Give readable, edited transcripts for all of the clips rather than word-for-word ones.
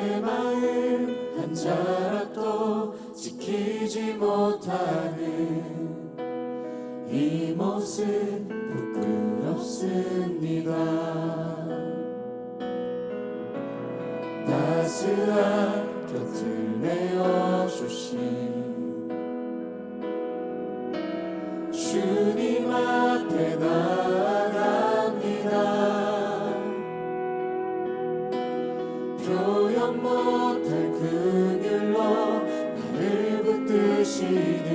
내 마음 한 자락도 지키지 못하는 이 모습 부끄럽습니다. 따스한 곁을 내어주신 주님 앞에 나아갑니다. 표현 못할 긍휼로 나를 붙드시는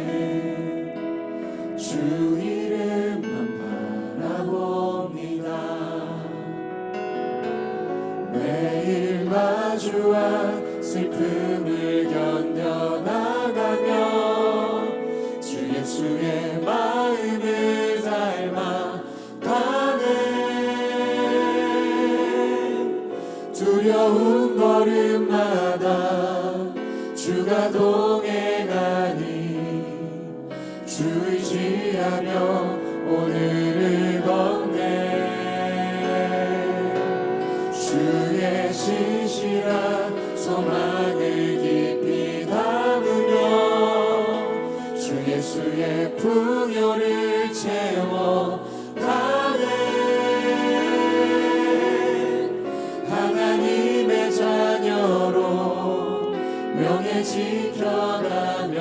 주 이름만 바라봅니다. 매일 마주한 슬픔을 견뎌나가며 주 예수의 마음을 닮아가네. 두려운 걸음마다 주가 동행하니 주 의지하며 오늘을 걷네. 주의 신실한 소망을 깊이 담으며 주 예수의 풍요를 채워가네. 하나님의 자녀로 명예 지켜가며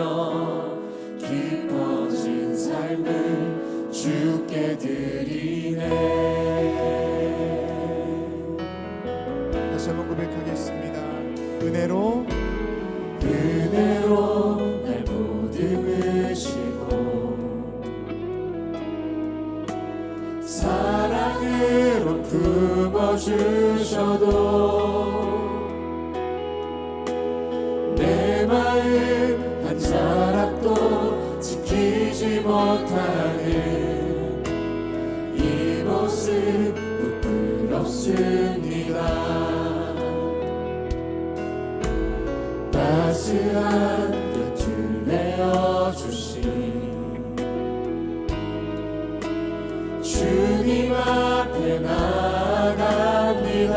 깊어진 삶을 주께 드리네. 다시 한번 고백하겠습니다. 은혜로 날 보듬으시고 사랑으로 품어주셔도 내 마음 한 자락도 지키지 못하는 이 모습 부끄럽습니다. 따스한 곁을 내어주신 주님 앞에 나아갑니다.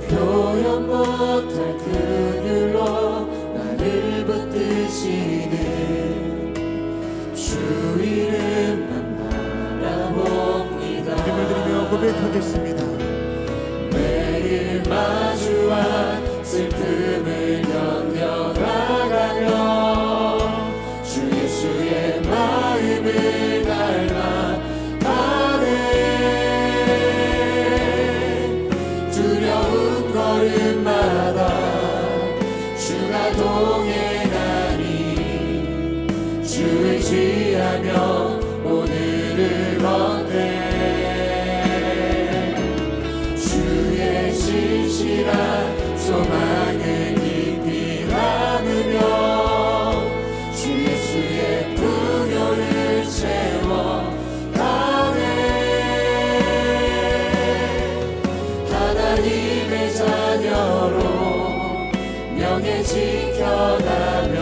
표현 못할 긍휼로 나를 붙드시는 주 이름만 바라봅니다. 이름을 드리며 고백하겠습니다. 매일 마주한 슬픔을 견뎌나가며 주 예수의 마음을 닮아가네. 두려운 걸음마다 주가 동행하니 주 의지하며 오늘을 걷네. 신실한 소망을 깊이 담으며 주 예수의 풍요를 채워가네. 하나님의 자녀로 명예 지켜가며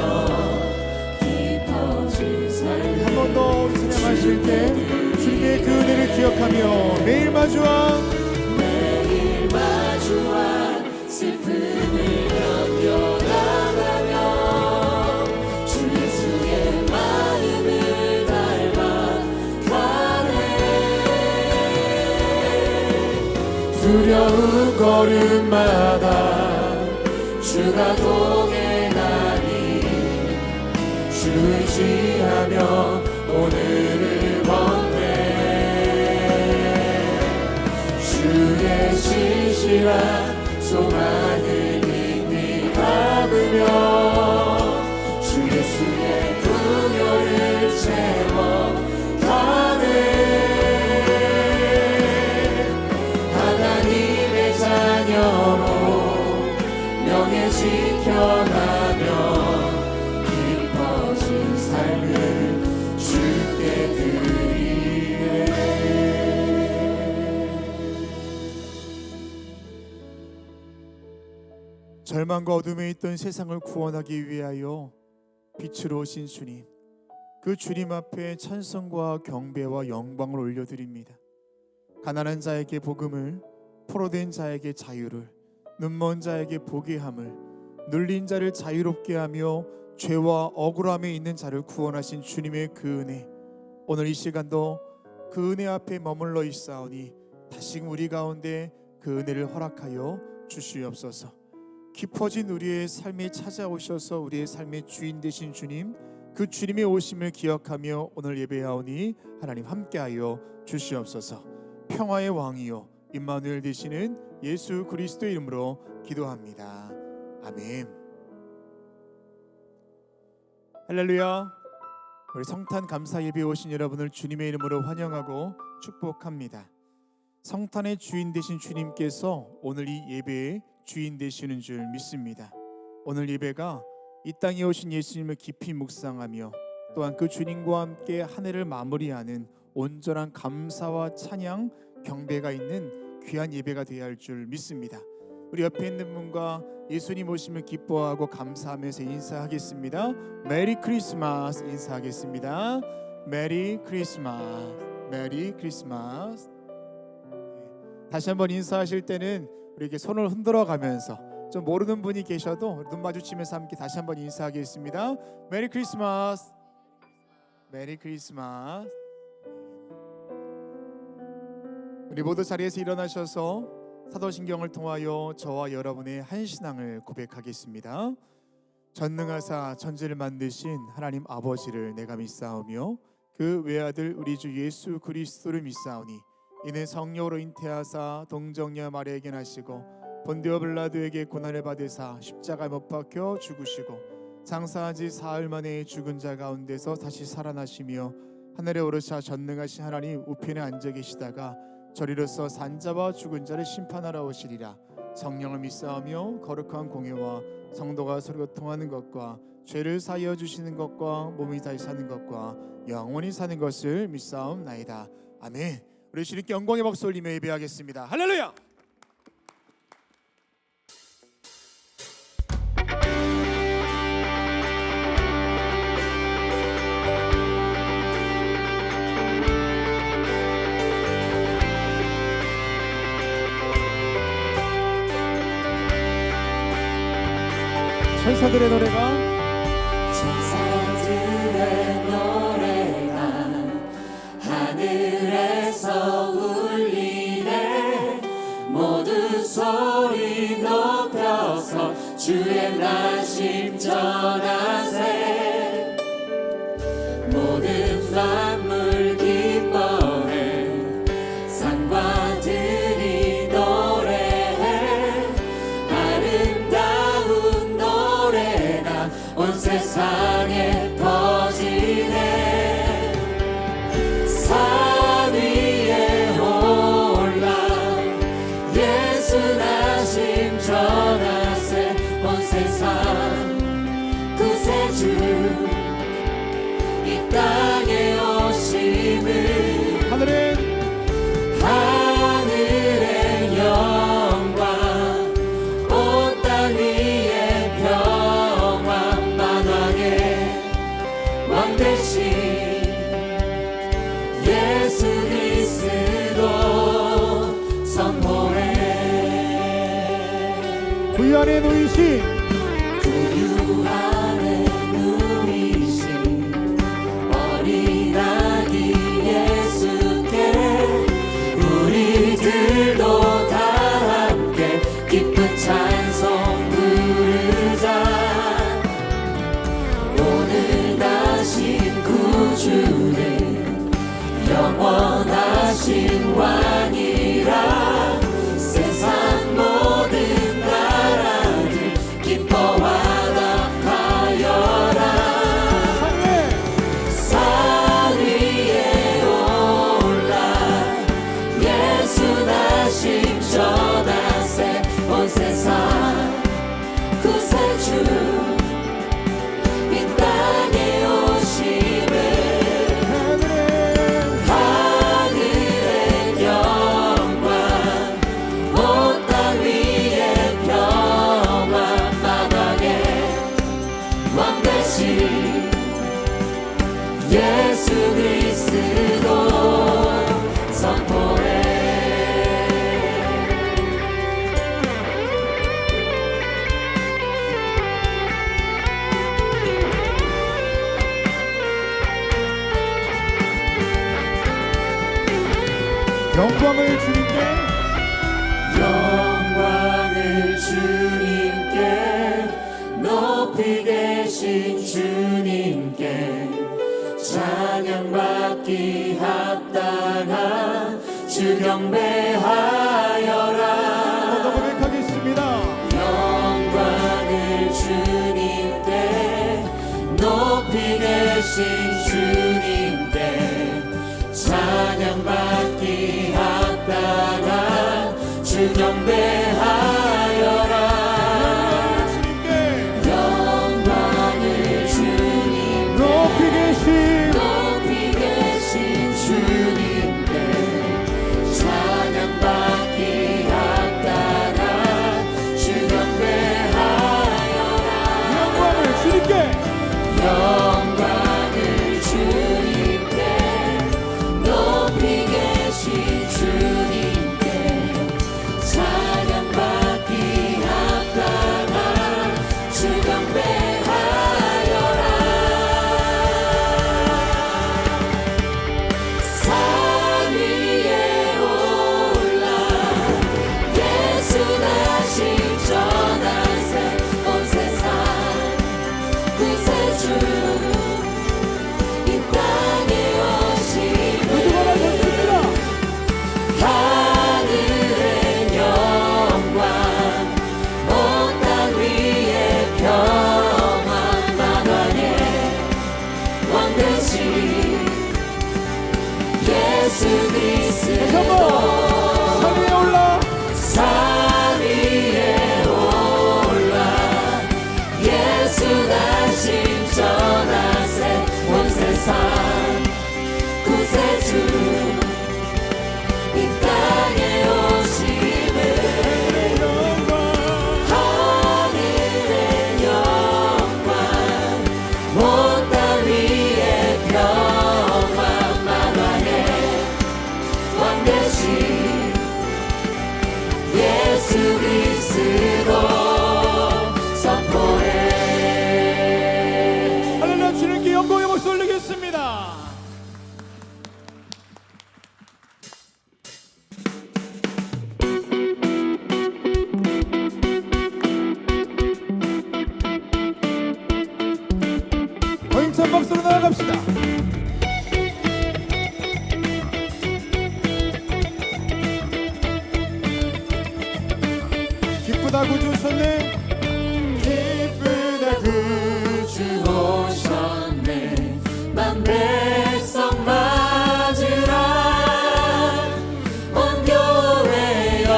깊어진 삶을 한 번 더 우리 찬양하실 때 주님의 그 은혜를 기억하며 매일 마주한 슬픔을 견뎌나가며 주 예수의 마음을 닮아가네. 두려운 걸음마다 주가 동행하니 주 의지하며 오늘을 걷네. 주의 신실한 소망을 깊이 담으며 주 예수의 풍요를 채워가네. 하나님의 자녀로 명예 지켜가며 깊어진 삶을 주께 드리네. 절망과 어둠에 있던 세상을 구원하기 위하여 빛으로 오신 주님, 그 주님 앞에 찬송과 경배와 영광을 올려드립니다. 가난한 자에게 복음을, 포로된 자에게 자유를, 눈먼 자에게 보게 함을, 눌린 자를 자유롭게 하며 죄와 억울함에 있는 자를 구원하신 주님의 그 은혜, 오늘 이 시간도 그 은혜 앞에 머물러 있사오니 다시금 우리 가운데 그 은혜를 허락하여 주시옵소서. 깊어진 우리의 삶에 찾아오셔서 우리의 삶의 주인 되신 주님, 그 주님의 오심을 기억하며 오늘 예배하오니 하나님 함께하여 주시옵소서. 평화의 왕이요 임마누엘 되시는 예수 그리스도의 이름으로 기도합니다. 아멘. 할렐루야. 우리 성탄 감사 예배에 오신 여러분을 주님의 이름으로 환영하고 축복합니다. 성탄의 주인 되신 주님께서 오늘 이 예배의 주인 되시는 줄 믿습니다. 오늘 예배가 이 땅에 오신 예수님을 깊이 묵상하며 또한 그 주님과 함께 한 해를 마무리하는 온전한 감사와 찬양, 경배가 있는 귀한 예배가 되어야 할 줄 믿습니다. 우리 옆에 있는 분과 예수님 오심을 기뻐하고 감사하면서 인사하겠습니다. 메리 크리스마스 인사하겠습니다. 메리 크리스마스, 메리 크리스마스. 다시 한번 인사하실 때는 우리에게 손을 흔들어 가면서, 좀 모르는 분이 계셔도 눈 마주치면서 함께 다시 한번 인사하겠습니다. 메리 크리스마스, 메리 크리스마스. 우리 모두 자리에서 일어나셔서 사도신경을 통하여 저와 여러분의 한 신앙을 고백하겠습니다. 전능하사 천지를 만드신 하나님 아버지를 내가 믿사오며 그 외아들 우리 주 예수 그리스도를 믿사오니 이는 성령으로 잉태하사 동정녀 마리아에게 나시고 본디오 빌라도에게 고난을 받으사 십자가에 못 박혀 죽으시고 장사한 지 사흘 만에 죽은 자 가운데서 다시 살아나시며 하늘에 오르사 전능하신 하나님 우편에 앉아 계시다가 저리로서 산자와 죽은 자를 심판하러 오시리라. 성령을 믿사오며 거룩한 공예와 성도가 서로 교통하는 것과 죄를 사하여 주시는 것과 몸이 다시 사는 것과 영원히 사는 것을 믿사옵나이다. 아멘. 우리 주님께 영광의 박수 올리며 예배하겠습니다. 할렐루야. 천사들의 노래가, 천사들의 노래가 하늘에서 울리네. 모두 소리 높여서 주의 나심 전하세. 모든 만물 기뻐해 산과 들이 노래해. 아름다운 노래가 온 세상에 퍼지네. 산 위에 올라 예수 나심 전하세. 온 세상 구세주 이 땅에 오심을. 하늘의 영광 온 땅 위에 평화. 만왕의 왕 되신 예수 그리스도 선포해. 구유 안에 누이신, 구유 안에 누이신 어린아기 예수께 우리들도 다 함께 기쁜 찬송 부르자. 오늘 나신 구주는 영원하신 왕이라. 세상 모든 나라들 영광을 주님께 영광을 주님께 높이 계신 주님께 찬양받기 합당한 주 경배하여라. 더 고백하겠습니다. 영광을 주님께 높이 계신 주님께 찬양받기 합당한 주 경배하여라. 영광을 주님께 높이 계신 주님께 찬양받기 합당한 주 경배하여라. 영광을 주님께 영광을 주님께 높이 계신 주님께 찬양받기 합당한 주 경배하여라. 산 위에 올라 예수 다시 전하세 온 세상 구세주 이 땅에 오시는 하늘의 영광 온 땅 위에 평안 만왕의 왕 되신 예수 그리스도 산 위에 올라 산 위에 올라 예수 다시 전하세 온 세상 구세주 이 땅에 오시는 하늘의 영광 온 땅 위에 평안 만왕의 왕 되신 예수 그리스도 선포해. 할렐루야. 주님께 영광의 목소리 올리겠습니다. 더 힘찬 박수로 나아갑시다. 기쁘다 구주 오셨네. 기쁘다 구주 오셨네. 만 백성 맞으라. 온 교회여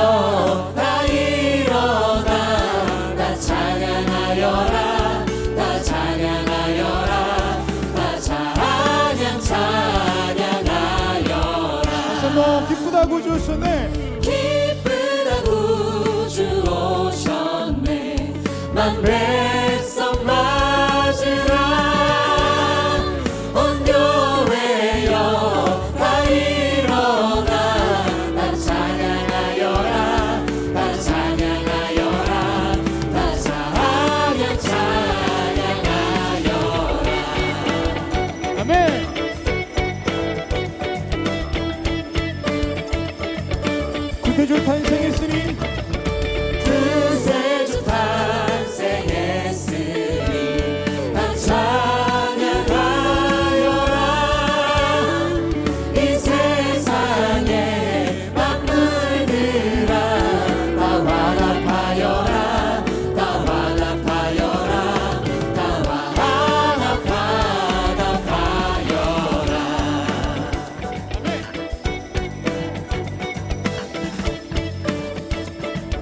다 일어나. 다 찬양하여라. 다 찬양하여라. 다 찬양하여라. 한번 기쁘다 구주 오셨네. 기쁘다 구주 오셨네. 만 백성 맞으라. 온 교회여 다 일어나. 다 찬양하여라. 다 찬양하여라. 다 찬양하여라. 아멘. 구세주 탄생했으니 구세주 탄생했으니 다 찬양하여라. 이 세상의 만물들아 다 화답하여라. 다 화답하여라. 다 화답하여라.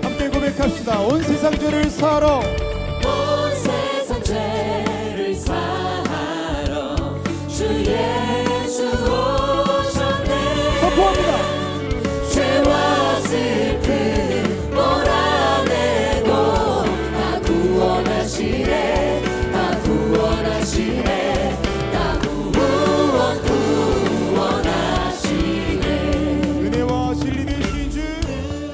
함께 고백합시다. 온 세상 죄를 사하러 온 세상 죄를 사하러 주 예수 오셨네. 선포합니다. 죄와 슬픔 몰아내고 다 구원하시네. 다 구원하시네. 다 구원하시네. 은혜와 진리 되신 주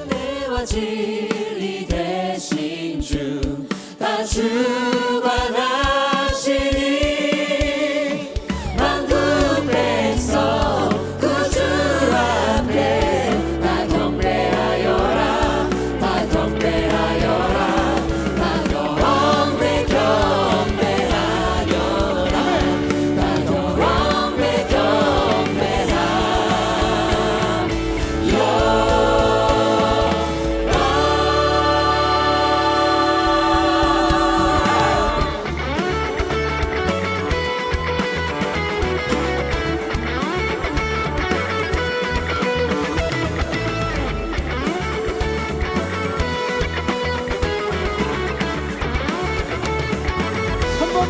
은혜와 진리 되신 주 다 주관하시니 만국 백성 구주 앞에 다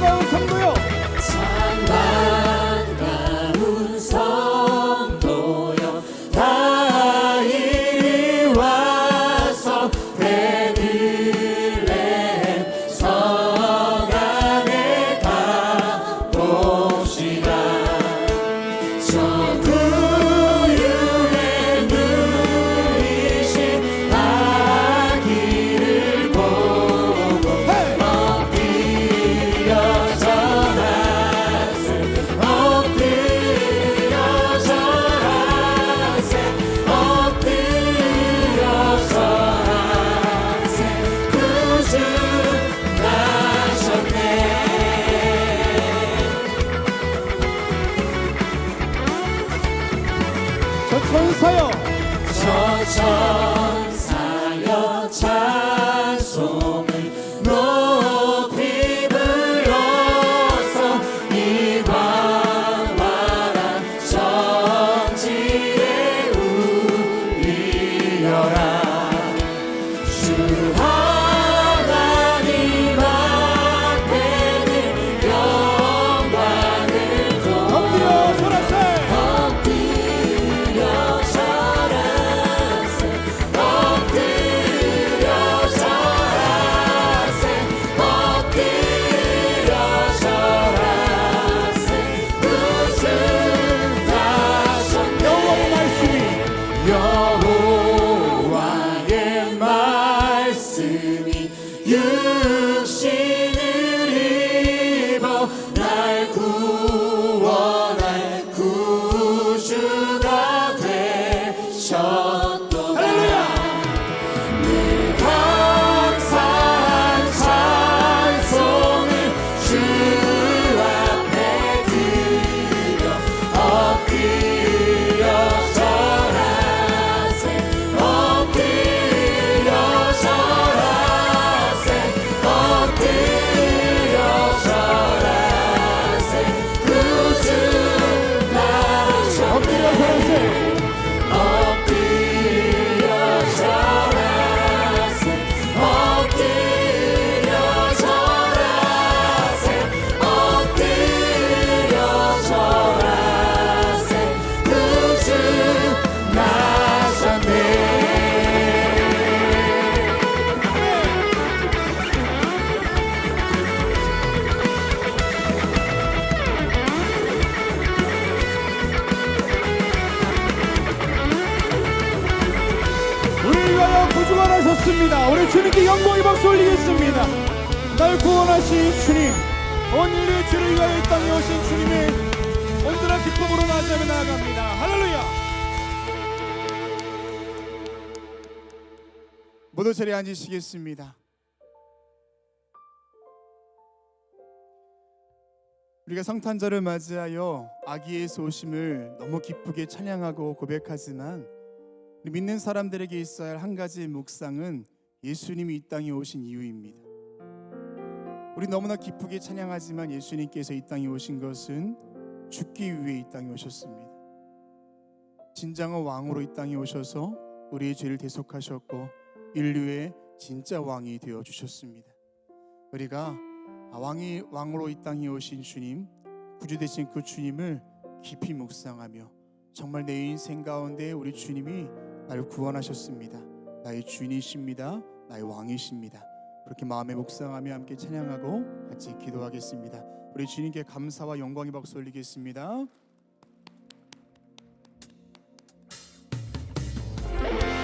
반가운 성도요 참 반가운 성도여 다 이리 와서 베들레헴 성 안에 가봅시다. 저 구유에 누이신 아기를 보고 엎드려 절하세 엎드려 절하세 엎드려 절하세 구주 나셨네. 저 천사요 저 천사여 찬송을 높이 불러서 이 광활한 천지에 울리려라. 주 하나님 앞에는 영광을 엎드려 절하세 엎드려 절하세 엎드려 절하세 엎드려 절하세 구주 나셨네. 여호와의 말씀이 육신을 입어 날 구원할 구주가 되셨도다. 늘 감사한 찬송을 주 앞에 드려 엎드려 절하세 엎드려 절하세 엎드려 절하세 구주 나셨네. 엎드려 절하세 엎드려 절하세 엎드려 절하세 구주 나셨네. 우리 위하여 구주가 나셨습니다. 우리 주님께 영광의 박수 올리겠습니다. 날 구원하신 주님, 온 인류의 죄를 위하여 이 땅에 오신 주님의 온전한 기쁨으로 맞이하며 나아갑니다. 할렐루야. 모두 자리에 앉으시겠습니다. 우리가 성탄절을 맞이하여 아기 예수 오심을 너무 기쁘게 찬양하고 고백하지만 우리 믿는 사람들에게 있어야 할 한 가지 묵상은 예수님이 이 땅에 오신 이유입니다. 우리 너무나 기쁘게 찬양하지만 예수님께서 이 땅에 오신 것은 죽기 위해 이 땅에 오셨습니다. 진정한 왕으로 이 땅에 오셔서 우리의 죄를 대속하셨고 인류의 진짜 왕이 되어 주셨습니다. 우리가 왕으로 이 땅에 오신 주님, 구주 되신 그 주님을 깊이 묵상하며 정말 내 인생 가운데 우리 주님이 나를 구원하셨습니다. 나의 주인이십니다. 나의 왕이십니다. 그렇게 마음에 묵상하며 함께 찬양하고 같이 기도하겠습니다. 우리 주님께 감사와 영광의 박수 올리겠습니다. 저들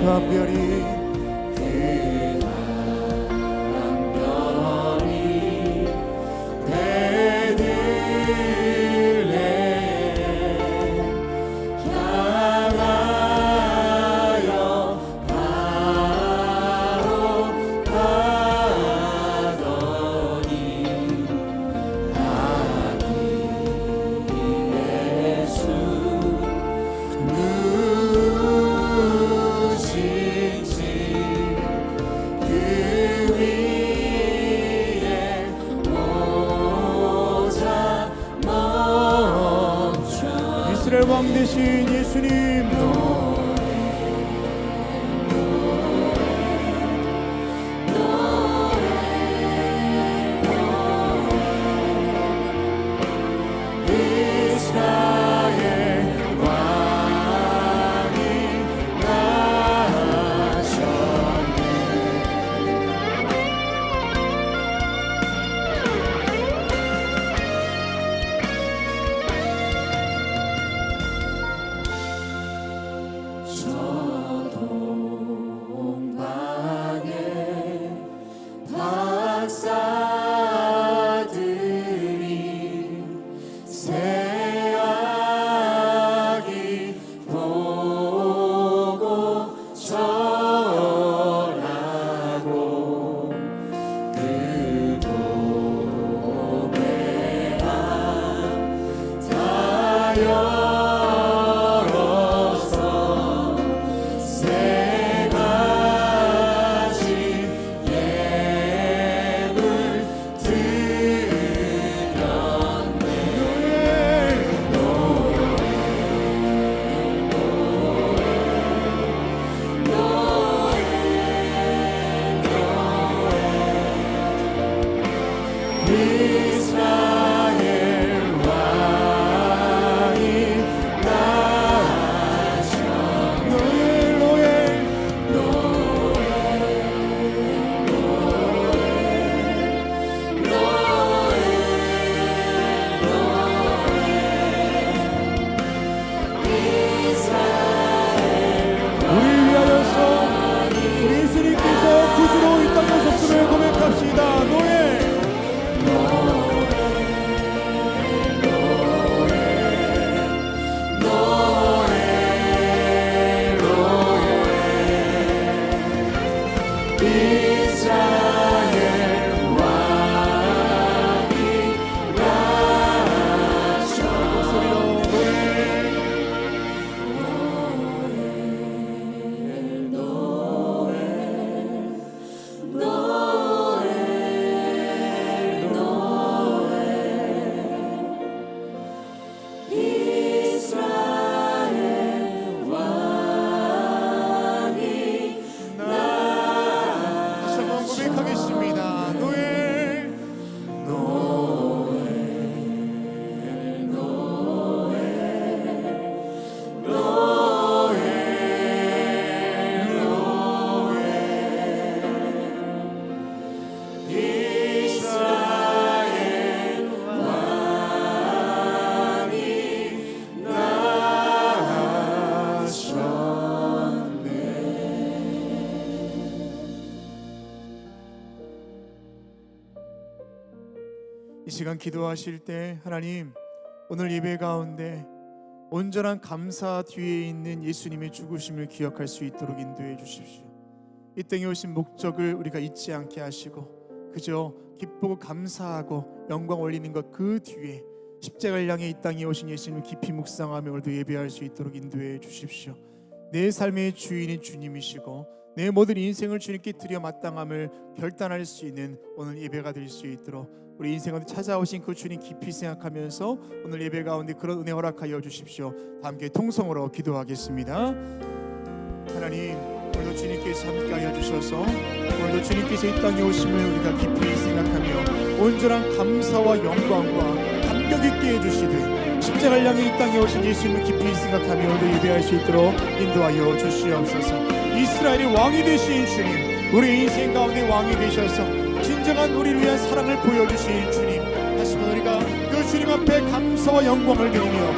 한 별이 이스라엘 왕 되신 예수님 이 시간 기도하실 때 하나님 오늘 예배 가운데 온전한 감사 뒤에 있는 예수님의 죽으심을 기억할 수 있도록 인도해 주십시오. 이 땅에 오신 목적을 우리가 잊지 않게 하시고 그저 기쁘고 감사하고 영광 올리는 것 그 뒤에 십자가를 향해 이 땅에 오신 예수님을 깊이 묵상하며 오늘도 예배할 수 있도록 인도해 주십시오. 내 삶의 주인이 주님이시고 내 모든 인생을 주님께 드려 마땅함을 결단할 수 있는 오늘 예배가 될 수 있도록 우리 인생 가운데 찾아오신 그 주님 깊이 생각하면서 오늘 예배 가운데 그런 은혜 허락하여 주십시오. 다 함께 통성으로 기도하겠습니다. 하나님 오늘도 주님께서 함께하여 주셔서 오늘도 주님께서 이 땅에 오심을 우리가 깊이 생각하며 온전한 감사와 영광과 감격 있게 해주시되 십자가를 향해 이 땅에 오신 예수님을 깊이 생각하며 오늘도 예배할 수 있도록 인도하여 주시옵소서. 이스라엘의 왕이 되신 주님 우리 인생 가운데 왕이 되셔서 진정한 우리를 위한 사랑을 보여주신 주님 다시 한번 우리가 그 주님 앞에 감사와 영광을 드리며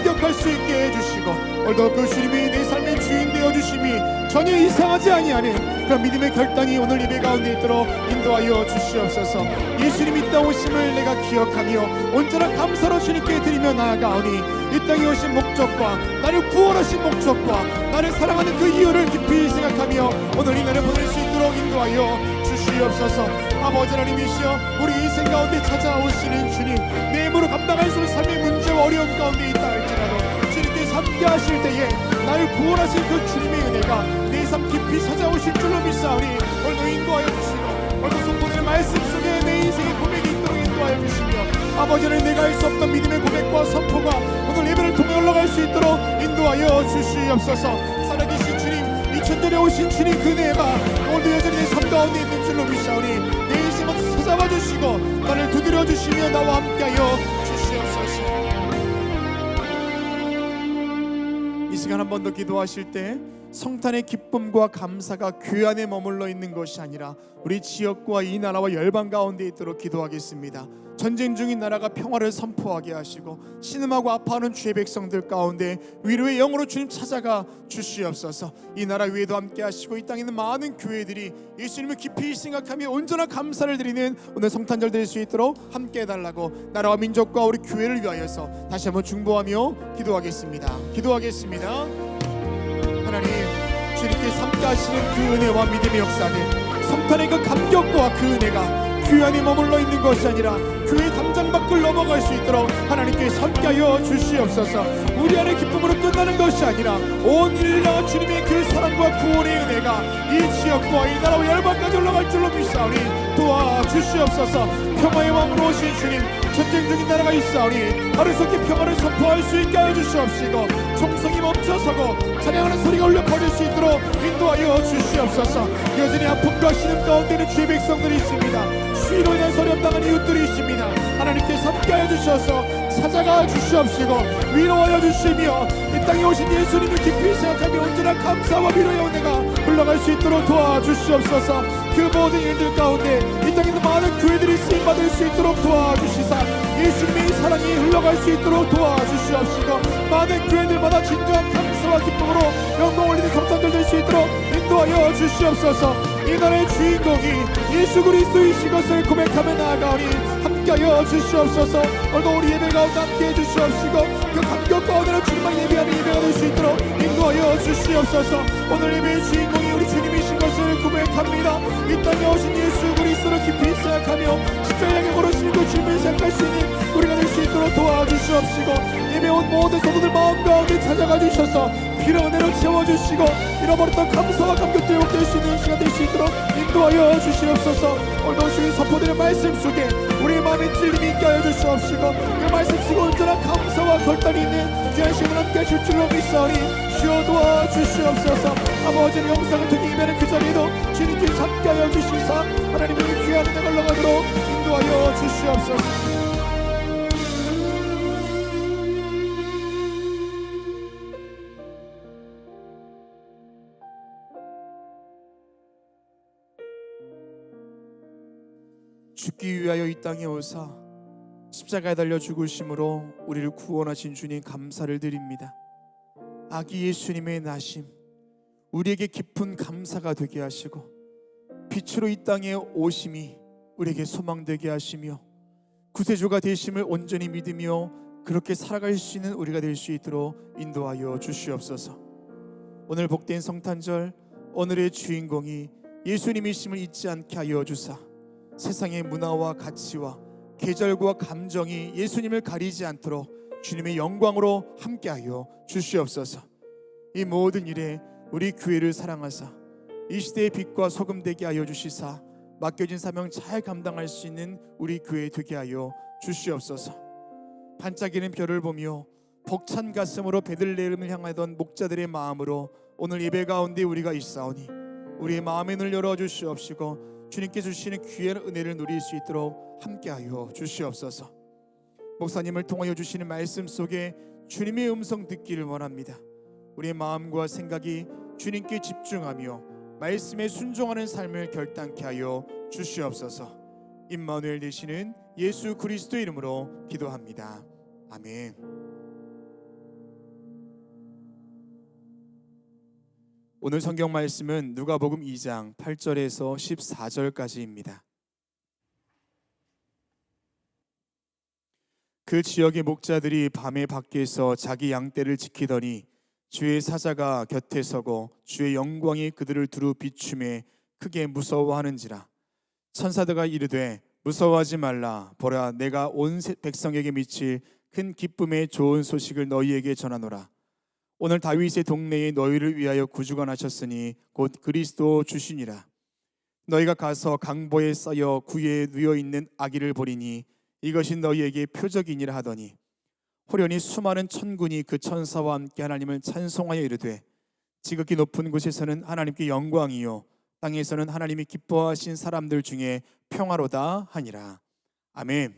감격할 수 있게 해주시고 오늘도 그 주님이 내 삶의 주인 되어주심이 전혀 이상하지 아니하는 그런 믿음의 결단이 오늘 예배 가운데 있도록 인도하여 주시옵소서. 예수님 이 땅 오심을 내가 기억하며 온전한 감사로 주님께 드리며 나아가오니 이 땅에 오신 목적과 나를 구원하신 목적과 나를 사랑하는 그 이유를 깊이 생각하며 오늘 이 날을 보낼 수 있도록 인도하여 주시옵소서. 아버지 하나님이시여 우리 인생 가운데 찾아오시는 주님, 내 힘으로 감당할 수 없는 삶의 문제와 어려움 가운데 있다 할지라도 주님께서 함께 하실 때에 나를 구원하신 그 주님의 은혜가 내 삶 깊이 찾아오실 줄로 믿사오니 오늘도 인도하여 주시고 오늘도 선포되는 말씀 속에 내 인생의 고백이 있도록 인도하여 주시며 아버지는 내가 할 수 없던 믿음의 고백과 선포가 오늘 예배를 통해 올라갈 수 있도록 인도하여 주시옵소서. 살아계신 주님, 2000년에 오신 주님 그 은혜가 오늘도 여전히 내 삶 가운데 있는 줄로 믿사오니 내 인생을 찾아와 주시고 나를 두드려 주시며 나와 함께하여 주시옵소서. 이 시간 한 번 더 기도하실 때 성탄의 기쁨과 감사가 교회 안에 머물러 있는 것이 아니라 우리 지역과 이 나라와 열방 가운데 있도록 기도하겠습니다. 전쟁 중인 나라가 평화를 선포하게 하시고 신음하고 아파하는 주의 백성들 가운데 위로의 영으로 주님 찾아가 주시옵소서. 이 나라 위에도 함께 하시고 이 땅에 있는 많은 교회들이 예수님을 깊이 생각하며 온전한 감사를 드리는 오늘 성탄절 될 수 있도록 함께 해달라고 나라와 민족과 우리 교회를 위하여서 다시 한번 중보하며 기도하겠습니다. 하나님, 주님께서 함께 하시는 그 은혜와 믿음의 역사들, 성탄의 그 감격과 그 은혜가 교회 안에 머물러 있는 것이 아니라 교회 담장 밖을 넘어갈 수 있도록 하나님께서 함께하여 주시옵소서. 우리 안의 기쁨으로 끝나는 것이 아니라 온 인류가 주님의 그 사랑과 구원의 은혜가 이 지역과 이 나라와 열방까지 올라갈 줄로 믿사오니 도와주시옵소서. 평화의 왕으로 오신 주님, 전쟁 중인 나라가 있사오니 하루속히 평화를 선포할 수 있게 하여 주시옵시고 총성이 멈춰서고 찬양하는 소리가 울려 퍼질 수 있도록 인도하여 주시옵소서. 여전히 아픔과 신음 가운데는 주의 백성들이 있습니다. 추위로 인한 소리 없당한 이웃들이 있습니다. 하나님께서 함께하여 주셔서 찾아가 주시옵시고 위로하여 주시며 이 땅에 오신 예수님을 깊이 생각하며 온전한 감사와 위로의 은혜가 흘러갈 수 있도록 도와주시옵소서. 그 모든 일들 가운데 이 땅에 있는 많은 교회들이 쓰임받을 수 있도록 도와주시사 예수님의 사랑이 흘러갈 수 있도록 도와주시옵시고 많은 교회들마다 진정한 감사와 기쁨으로 영광 올리는 성탄절 될 수 있도록 인도하여 주시옵소서. 이 나라의 주인공이 예수 그리스도이신 것을 고백하며 나아가오니 함께하여 주시옵소서. 오늘도 우리 예배 가운데 함께해 주시옵시고 그 감격 가운데로 주님만 예배하는 예배가 될 수 있도록 인도하여 주시옵소서. 오늘 예배의 주인공이 우리 주님이신 것을 고백합니다. 이 땅에 오신 예수 그리스도를 깊이 생각하며 십자가에 걸으시는 그 주님을 생각할 수 있는 우리가 될 수 있도록 도와주시옵시고 예배 온 모든 성도들 마음 가운데 찾아가 주셔서 피로 은혜로 채워주시고 잃어버렸던 감사와 감격도 회복될 수 있는 시간 될 수 있도록 인도하여 주시옵소서. 오늘도 주님 선포드린 말씀 속에 우리의 마음에 찔림이 있게 하여 주시옵시고 그 말씀 속에 온전한 감사와 결단이 있는 귀한 시간을 함께 하실 줄로 믿사오니 주여 도와주시옵소서. 아버지의 영상을 통해 임하는 그 자리에도 주님께서 함께 하여 주시사 하나님의 귀한 은혜가 흘러가도록 인도하여 주시옵소서. 죽기 위하여 이 땅에 오사 십자가에 달려 죽으심으로 우리를 구원하신 주님 감사를 드립니다. 아기 예수님의 나심 우리에게 깊은 감사가 되게 하시고 빛으로 이 땅에 오심이 우리에게 소망되게 하시며 구세주가 되심을 온전히 믿으며 그렇게 살아갈 수 있는 우리가 될 수 있도록 인도하여 주시옵소서. 오늘 복된 성탄절 오늘의 주인공이 예수님이심을 잊지 않게 하여 주사 세상의 문화와 가치와 계절과 감정이 예수님을 가리지 않도록 주님의 영광으로 함께하여 주시옵소서. 이 모든 일에 우리 교회를 사랑하사 이 시대의 빛과 소금 되게 하여 주시사 맡겨진 사명 잘 감당할 수 있는 우리 교회 되게 하여 주시옵소서. 반짝이는 별을 보며 벅찬 가슴으로 베들레헴을 향하던 목자들의 마음으로 오늘 예배 가운데 우리가 있사오니 우리의 마음의 눈을 열어 주시옵시고 주님께 주시는 귀한 은혜를 누릴 수 있도록 함께하여 주시옵소서. 목사님을 통하여 주시는 말씀 속에 주님의 음성 듣기를 원합니다. 우리의 마음과 생각이 주님께 집중하며 말씀에 순종하는 삶을 결단케 하여 주시옵소서. 임마누엘 되시는 예수 그리스도 이름으로 기도합니다. 아멘. 오늘 성경 말씀은 누가복음 2장 8절에서 14절까지입니다. 그 지역의 목자들이 밤에 밖에서 자기 양떼를 지키더니 주의 사자가 곁에 서고 주의 영광이 그들을 두루 비추매 크게 무서워하는지라. 천사들과 이르되 무서워하지 말라. 보라, 내가 온 백성에게 미칠 큰 기쁨의 좋은 소식을 너희에게 전하노라. 오늘 다윗의 동네에 너희를 위하여 구주가 나셨으니 곧 그리스도 주시니라. 너희가 가서 강보에 쌓여 구에 누워 있는 아기를 보리니 이것이 너희에게 표적이니라 하더니 호련히 수많은 천군이 그 천사와 함께 하나님을 찬송하여 이르되 지극히 높은 곳에서는 하나님께 영광이요 땅에서는 하나님이 기뻐하신 사람들 중에 평화로다 하니라. 아멘.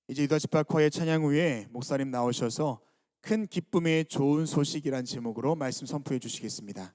이제 유다 지파과의 찬양 후에 목사님 나오셔서 큰 기쁨의 좋은 소식이란 제목으로 말씀 선포해 주시겠습니다.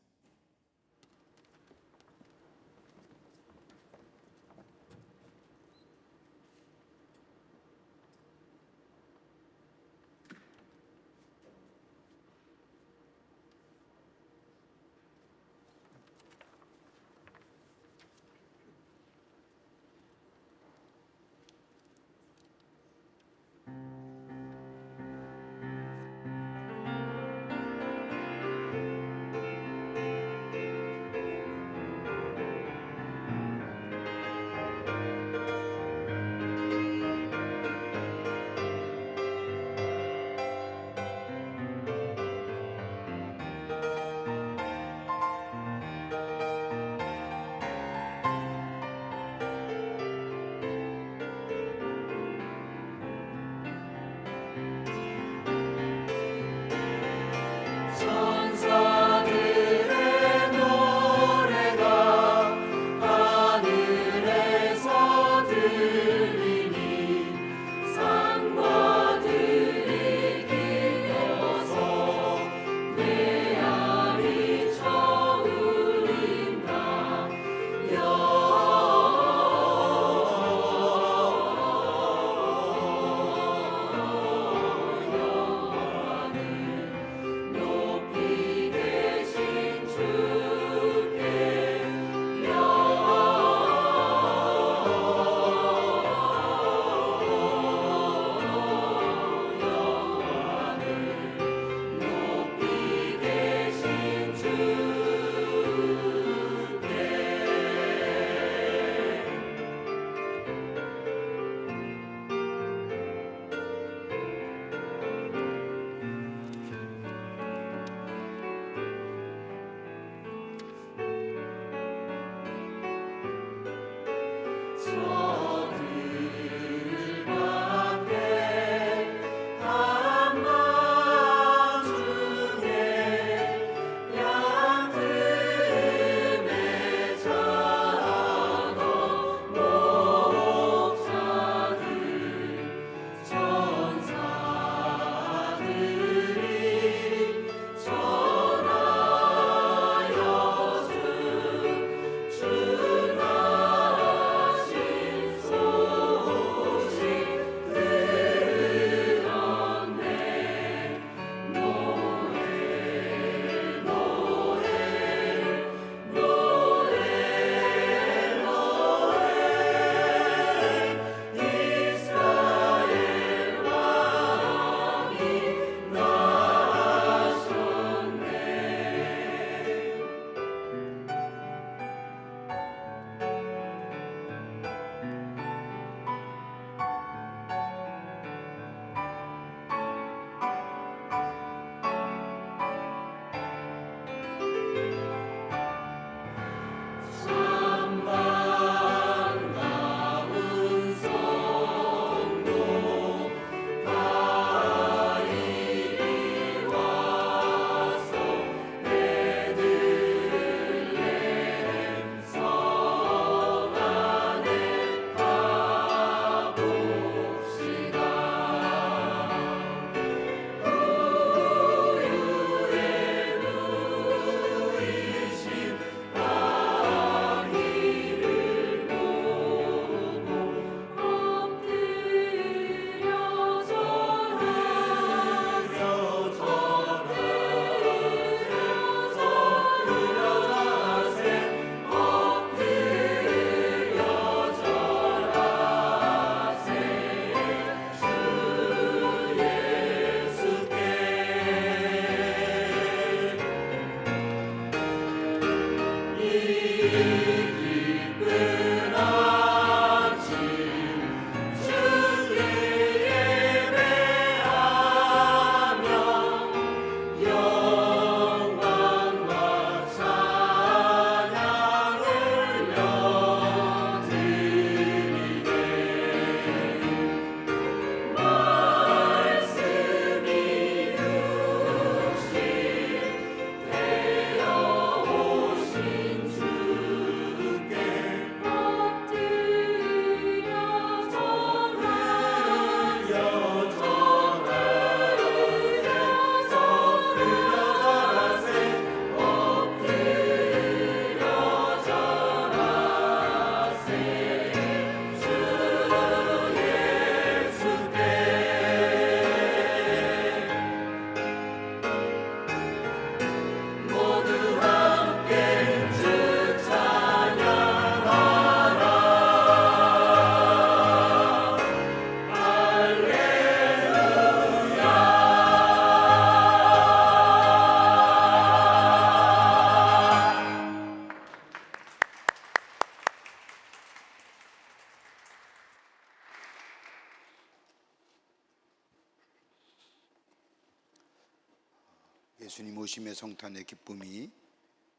예수님 오심의 성탄의 기쁨이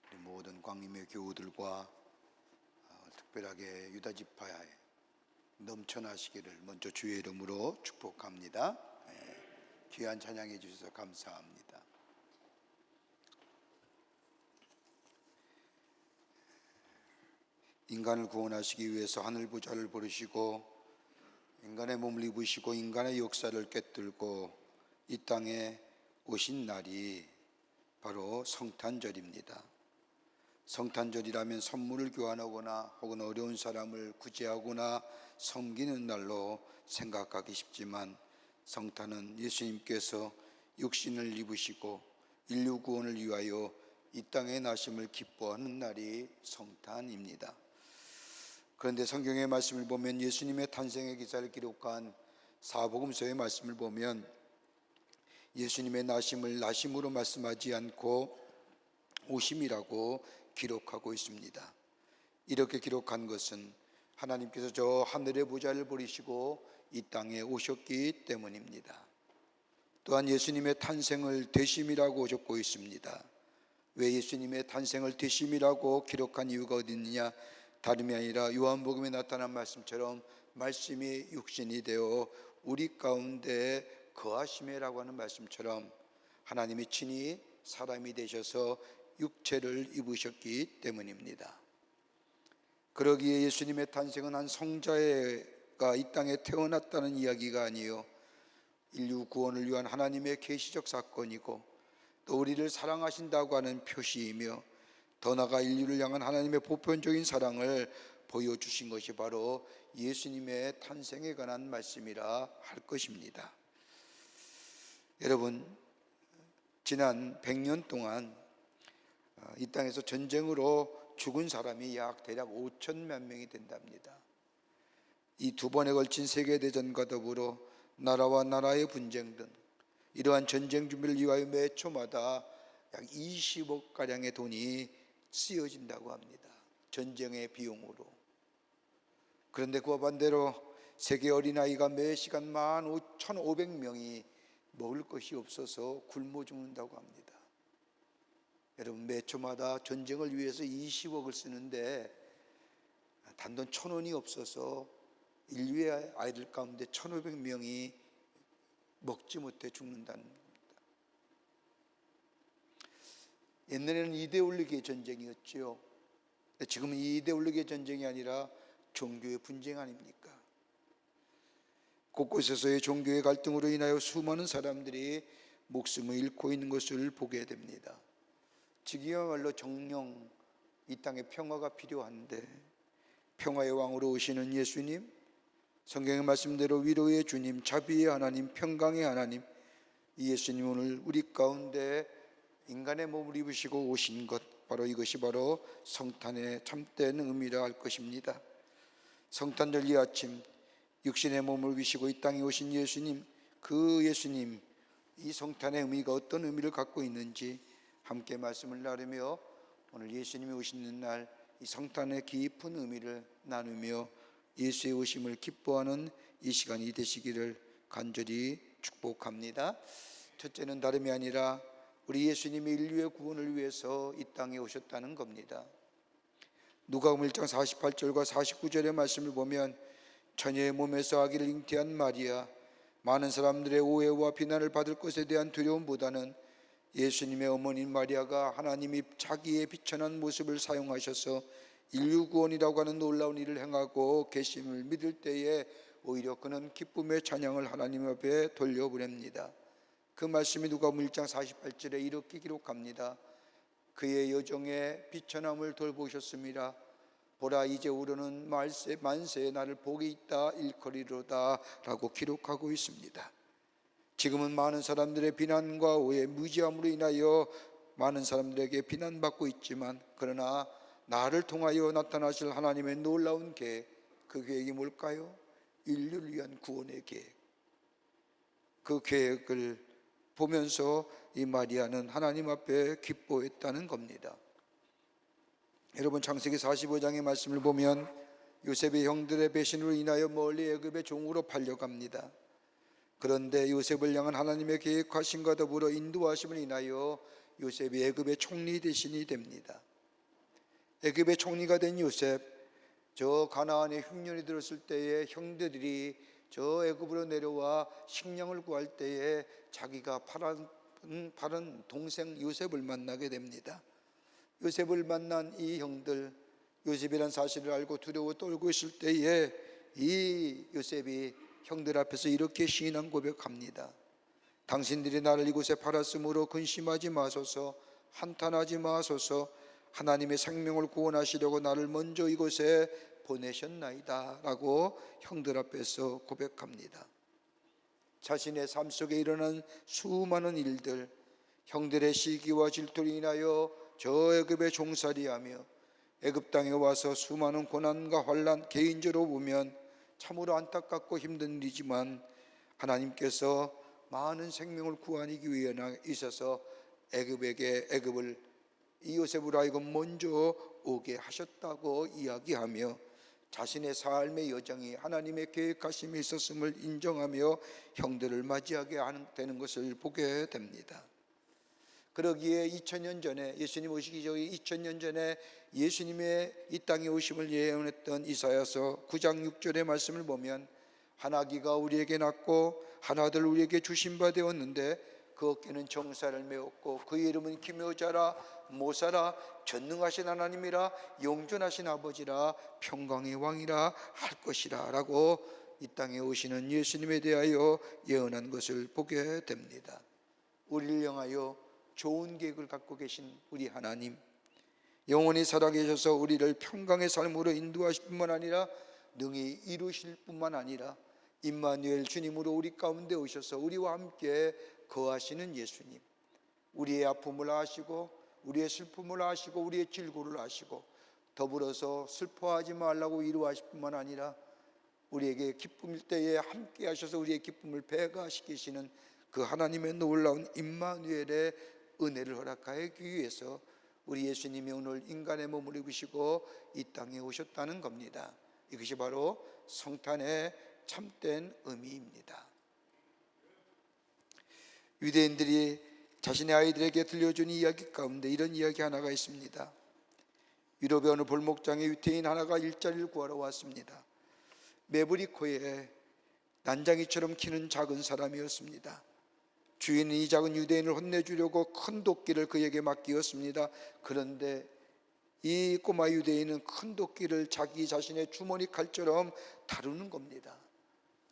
우리 모든 광림의 교우들과 특별하게 유다지파에 넘쳐나시기를 먼저 주의 이름으로 축복합니다. 귀한 찬양해 주셔서 감사합니다. 인간을 구원하시기 위해서 하늘 보좌를 부르시고 인간의 몸을 입으시고 인간의 역사를 꿰뚫고 이 땅에 오신 날이 바로 성탄절입니다. 성탄절이라면 선물을 교환하거나 혹은 어려운 사람을 구제하거나 섬기는 날로 생각하기 쉽지만 성탄은 예수님께서 육신을 입으시고 인류 구원을 위하여 이 땅에 나심을 기뻐하는 날이 성탄입니다. 그런데 성경의 말씀을 보면 예수님의 탄생의 기사를 기록한 사복음서의 말씀을 보면 예수님의 나심을 나심으로 말씀하지 않고 오심이라고 기록하고 있습니다. 이렇게 기록한 것은 하나님께서 저 하늘의 보좌를 버리시고 이 땅에 오셨기 때문입니다. 또한 예수님의 탄생을 되심이라고 적고 있습니다. 왜 예수님의 탄생을 되심이라고 기록한 이유가 어디 있느냐? 다름이 아니라 요한복음에 나타난 말씀처럼 말씀이 육신이 되어 우리 가운데 거하심이라고 하는 말씀처럼 하나님이 친히 사람이 되셔서 육체를 입으셨기 때문입니다. 그러기에 예수님의 탄생은 한 성자가 이 땅에 태어났다는 이야기가 아니요 인류 구원을 위한 하나님의 계시적 사건이고 또 우리를 사랑하신다고 하는 표시이며 더 나아가 인류를 향한 하나님의 보편적인 사랑을 보여주신 것이 바로 예수님의 탄생에 관한 말씀이라 할 것입니다. 여러분, 지난 100년 동안 이 땅에서 전쟁으로 죽은 사람이 대략 5천만 명이 된답니다. 이 두 번에 걸친 세계대전과 더불어 나라와 나라의 분쟁 등 이러한 전쟁 준비를 위하여 매 초마다 약 20억가량의 돈이 쓰여진다고 합니다. 전쟁의 비용으로. 그런데 그와 반대로 세계 어린아이가 매 시간 15,500명이 먹을 것이 없어서 굶어 죽는다고 합니다. 여러분, 매 초마다 전쟁을 위해서 20억을 쓰는데 단돈 1,000원이 없어서 인류의 아이들 가운데 1,500명이 먹지 못해 죽는다는 겁니다. 옛날에는 이데올로기의 전쟁이었지요. 지금은 이 이데올로기의 전쟁이 아니라 종교의 분쟁 아닙니까? 곳곳에서의 종교의 갈등으로 인하여 수많은 사람들이 목숨을 잃고 있는 것을 보게 됩니다. 지금야말로 정령 이 땅에 평화가 필요한데 평화의 왕으로 오시는 예수님, 성경의 말씀대로 위로의 주님, 자비의 하나님, 평강의 하나님, 이 예수님 오늘 우리 가운데 인간의 몸을 입으시고 오신 것, 바로 이것이 바로 성탄의 참된 의미라 할 것입니다. 성탄절 이 아침 육신의 몸을 입으시고 이 땅에 오신 예수님, 그 예수님, 이 성탄의 의미가 어떤 의미를 갖고 있는지 함께 말씀을 나누며 오늘 예수님이 오시는 날 이 성탄의 깊은 의미를 나누며 예수의 오심을 기뻐하는 이 시간이 되시기를 간절히 축복합니다. 첫째는 다름이 아니라 우리 예수님이 인류의 구원을 위해서 이 땅에 오셨다는 겁니다. 누가복음 1장 48절과 49절의 말씀을 보면 처녀의 몸에서 아기를 잉태한 마리아, 많은 사람들의 오해와 비난을 받을 것에 대한 두려움보다는 예수님의 어머니 마리아가 하나님이 자기의 비천한 모습을 사용하셔서 인류 구원이라고 하는 놀라운 일을 행하고 계심을 믿을 때에 오히려 그는 기쁨의 찬양을 하나님 앞에 돌려보냅니다. 그 말씀이 누가복음 1장 48절에 이렇게 기록합니다. 그의 여정의 비천함을 돌보셨습니다. 보라, 이제 우리는 만세의 날을 복이 있다 일컬이로다 라고 기록하고 있습니다. 지금은 많은 사람들의 비난과 오해, 무지함으로 인하여 많은 사람들에게 비난받고 있지만 그러나 나를 통하여 나타나실 하나님의 놀라운 계획, 그 계획이 뭘까요? 인류를 위한 구원의 계획. 그 계획을 보면서 이 마리아는 하나님 앞에 기뻐했다는 겁니다. 여러분, 창세기 45장의 말씀을 보면 요셉의 형들의 배신으로 인하여 멀리 애굽의 종으로 팔려갑니다. 그런데 요셉을 향한 하나님의 계획하심과 더불어 인도하심을 인하여 요셉이 애굽의 총리 대신이 됩니다. 애굽의 총리가 된 요셉, 저 가나안에 흉년이 들었을 때에 형제들이 저 애굽으로 내려와 식량을 구할 때에 자기가 파란 동생 요셉을 만나게 됩니다. 요셉을 만난 이 형들, 요셉이란 사실을 알고 두려워 떨고 있을 때에 이 요셉이 형들 앞에서 이렇게 신앙 고백합니다. 당신들이 나를 이곳에 팔았으므로 근심하지 마소서, 한탄하지 마소서. 하나님의 생명을 구원하시려고 나를 먼저 이곳에 보내셨나이다 라고 형들 앞에서 고백합니다. 자신의 삶 속에 일어난 수많은 일들, 형들의 시기와 질투로 인하여 저 애굽에 종살이하며 애굽 땅에 와서 수많은 고난과 환난, 개인적으로 보면 참으로 안타깝고 힘든 일이지만 하나님께서 많은 생명을 구하기 위해 있어서 애굽을 이 요셉으로 하여금 먼저 오게 하셨다고 이야기하며 자신의 삶의 여정이 하나님의 계획하심이 있었음을 인정하며 형들을 맞이하게 되는 것을 보게 됩니다. 그러기에 2000년 전에 예수님 오시기 전에 2000년 전에 예수님의 이 땅에 오심을 예언했던 이사야서 9장 6절의 말씀을 보면 한 아기가 우리에게 낳고 한 아들 우리에게 주신 바 되었는데 그 어깨는 정사를 메었고 그의 이름은 기묘자라 모사라 전능하신 하나님이라 영존하신 아버지라 평강의 왕이라 할 것이라 라고 이 땅에 오시는 예수님에 대하여 예언한 것을 보게 됩니다. 우리를 향하여 좋은 계획을 갖고 계신 우리 하나님, 영원히 살아계셔서 우리를 평강의 삶으로 인도하실 뿐만 아니라 능히 이루실 뿐만 아니라 임마누엘 주님으로 우리 가운데 오셔서 우리와 함께 거하시는 예수님, 우리의 아픔을 아시고 우리의 슬픔을 아시고 우리의 질고를 아시고 더불어서 슬퍼하지 말라고 위로하실 뿐만 아니라 우리에게 기쁨일 때에 함께 하셔서 우리의 기쁨을 배가시키시는 그 하나님의 놀라운 임마누엘의 은혜를 허락하기 위해서 우리 예수님이 오늘 인간의 몸을 입으시고 이 땅에 오셨다는 겁니다. 이것이 바로 성탄의 참된 의미입니다. 유대인들이 자신의 아이들에게 들려준 이야기 가운데 이런 이야기 하나가 있습니다. 유럽의 어느 볼목장에 유태인 하나가 일자리를 구하러 왔습니다. 매부리 코에 난장이처럼 키는 작은 사람이었습니다. 주인은 이 작은 유대인을 혼내주려고 큰 도끼를 그에게 맡기었습니다. 그런데 이 꼬마 유대인은 큰 도끼를 자기 자신의 주머니 칼처럼 다루는 겁니다.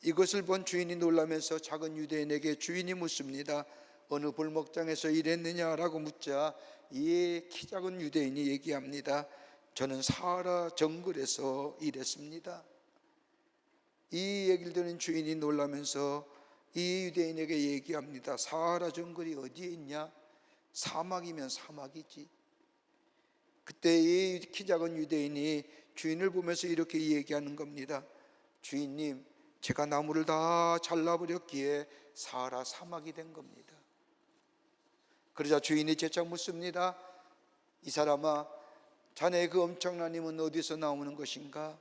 이것을 본 주인이 놀라면서 작은 유대인에게 주인이 묻습니다. 어느 볼목장에서 일했느냐라고 묻자 이 키 작은 유대인이 얘기합니다. 저는 사하라 정글에서 일했습니다. 이 얘기를 들은 주인이 놀라면서 이 유대인에게 얘기합니다. 사하라 정글이 어디에 있냐? 사막이면 사막이지. 그때 이 키 작은 유대인이 주인을 보면서 이렇게 얘기하는 겁니다. 주인님, 제가 나무를 다 잘라버렸기에 사하라 사막이 된 겁니다. 그러자 주인이 재차 묻습니다. 이 사람아, 자네의 그 엄청난 힘은 어디서 나오는 것인가?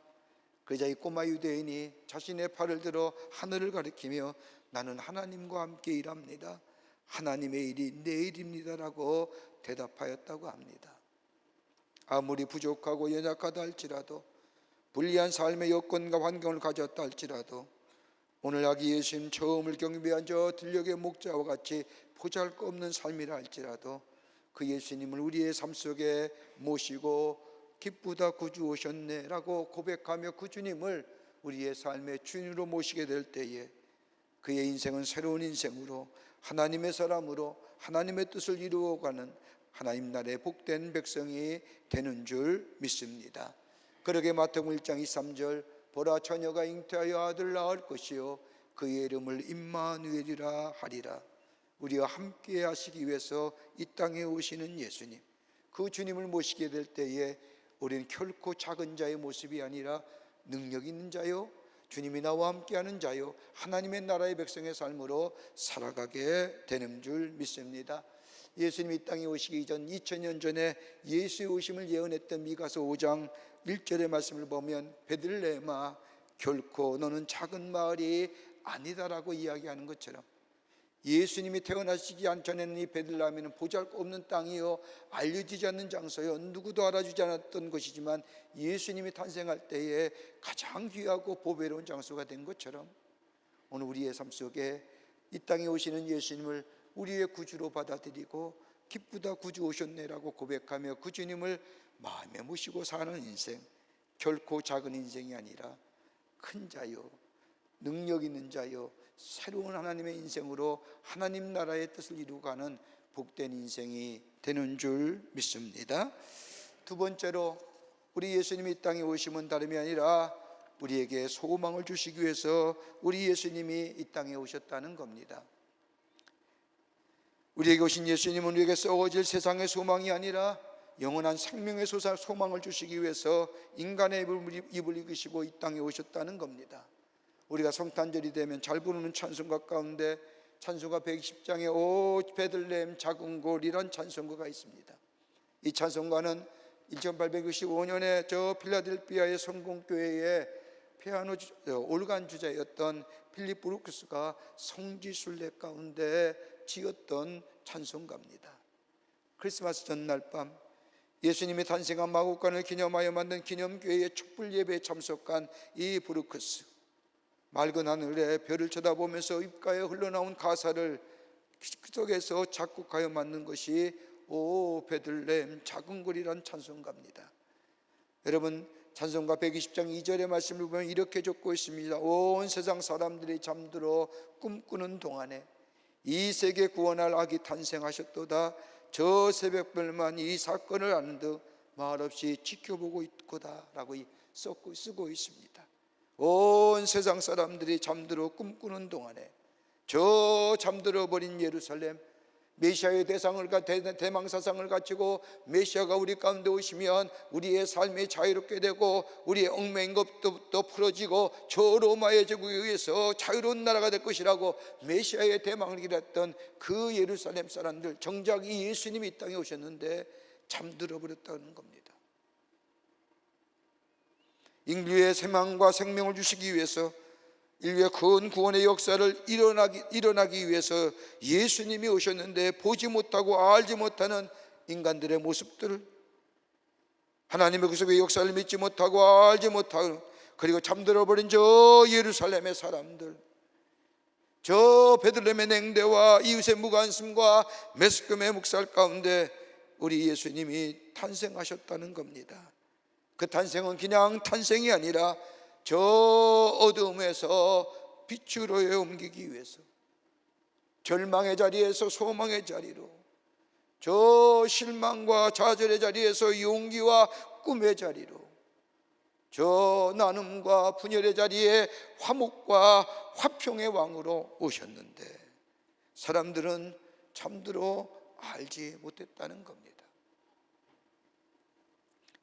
그러자 이 꼬마 유대인이 자신의 팔을 들어 하늘을 가리키며 나는 하나님과 함께 일합니다. 하나님의 일이 내 일입니다라고 대답하였다고 합니다. 아무리 부족하고 연약하다 할지라도 불리한 삶의 여건과 환경을 가졌다 할지라도 오늘 아기 예수님 처음을 경배한 저 들녘의 목자와 같이 보잘것없는 삶이라 할지라도 그 예수님을 우리의 삶 속에 모시고 기쁘다 구주 오셨네 라고 고백하며 그 주님을 우리의 삶의 주인으로 모시게 될 때에 그의 인생은 새로운 인생으로 하나님의 사람으로 하나님의 뜻을 이루어가는 하나님 나라의 복된 백성이 되는 줄 믿습니다. 그러게 마태복음 1장 23절 보라 처녀가 잉태하여 아들 낳을 것이요 그의 이름을 임마누엘이라 하리라. 우리와 함께 하시기 위해서 이 땅에 오시는 예수님, 그 주님을 모시게 될 때에 우리는 결코 작은 자의 모습이 아니라 능력 있는 자요, 주님이 나와 함께하는 자요, 하나님의 나라의 백성의 삶으로 살아가게 되는 줄 믿습니다. 예수님이 이 땅에 오시기 전 2000년 전에 예수의 오심을 예언했던 미가서 5장 1절의 말씀을 보면 베들레헴아 결코 너는 작은 마을이 아니다라고 이야기하는 것처럼 예수님이 태어나시기 전에는 이 베들레헴에는 보잘것없는 땅이요 알려지지 않는 장소요 누구도 알아주지 않았던 것이지만 예수님이 탄생할 때에 가장 귀하고 보배로운 장소가 된 것처럼 오늘 우리의 삶 속에 이 땅에 오시는 예수님을 우리의 구주로 받아들이고 기쁘다 구주 오셨네라고 고백하며 그 주님을 마음에 모시고 사는 인생, 결코 작은 인생이 아니라 큰 자요 능력 있는 자요 새로운 하나님의 인생으로 하나님 나라의 뜻을 이루어가는 복된 인생이 되는 줄 믿습니다. 두 번째로 우리 예수님이 이 땅에 오심은 다름이 아니라 우리에게 소망을 주시기 위해서 우리 예수님이 이 땅에 오셨다는 겁니다. 우리에게 오신 예수님은 우리에게 썩어질 세상의 소망이 아니라 영원한 생명의 소망을 주시기 위해서 인간의 입을 입으시고 이 땅에 오셨다는 겁니다. 우리가 성탄절이 되면 잘 부르는 찬송가 가운데 찬송가 120장에 오 베들레헴 작은 골이란 찬송가가 있습니다. 이 찬송가는 1865년에 저 필라델피아의 성공교회의 피아노 올간 주자였던 필립 브루크스가 성지순례 가운데 지었던 찬송가입니다. 크리스마스 전날 밤 예수님이 탄생한 마국간을 기념하여 만든 기념교회의 촛불 예배에 참석한 이 브루크스, 맑은 하늘에 별을 쳐다보면서 입가에 흘러나온 가사를 속에서 작곡하여 만든 것이 오 베들레헴 작은 골이란 찬송가입니다. 여러분 찬송가 120장 2절의 말씀을 보면 이렇게 적고 있습니다. 온 세상 사람들이 잠들어 꿈꾸는 동안에 이 세계 구원할 아기 탄생하셨도다. 저 새벽별만 이 사건을 아는 듯 말없이 지켜보고 있도다 라고 쓰고 있습니다. 온 세상 사람들이 잠들어 꿈꾸는 동안에 저 잠들어 버린 예루살렘, 메시아의 대망사상을 갖추고 메시아가 우리 가운데 오시면 우리의 삶이 자유롭게 되고 우리의 얽매인 것도 풀어지고 저 로마의 제국에 의해서 자유로운 나라가 될 것이라고 메시아의 대망을 기다렸던 그 예루살렘 사람들, 정작 이 예수님이 이 땅에 오셨는데 잠들어 버렸다는 겁니다. 인류의 생명과 생명을 주시기 위해서 인류의 큰 구원의 역사를 일어나기 위해서 예수님이 오셨는데 보지 못하고 알지 못하는 인간들의 모습들, 하나님의 구속의 역사를 믿지 못하고 알지 못하고 그리고 잠들어버린 저 예루살렘의 사람들, 저 베들레헴의 냉대와 이웃의 무관심과 매스컴의 묵살 가운데 우리 예수님이 탄생하셨다는 겁니다. 그 탄생은 그냥 탄생이 아니라 저 어둠에서 빛으로 옮기기 위해서, 절망의 자리에서 소망의 자리로, 저 실망과 좌절의 자리에서 용기와 꿈의 자리로, 저 나눔과 분열의 자리에 화목과 화평의 왕으로 오셨는데 사람들은 잠들어 알지 못했다는 겁니다.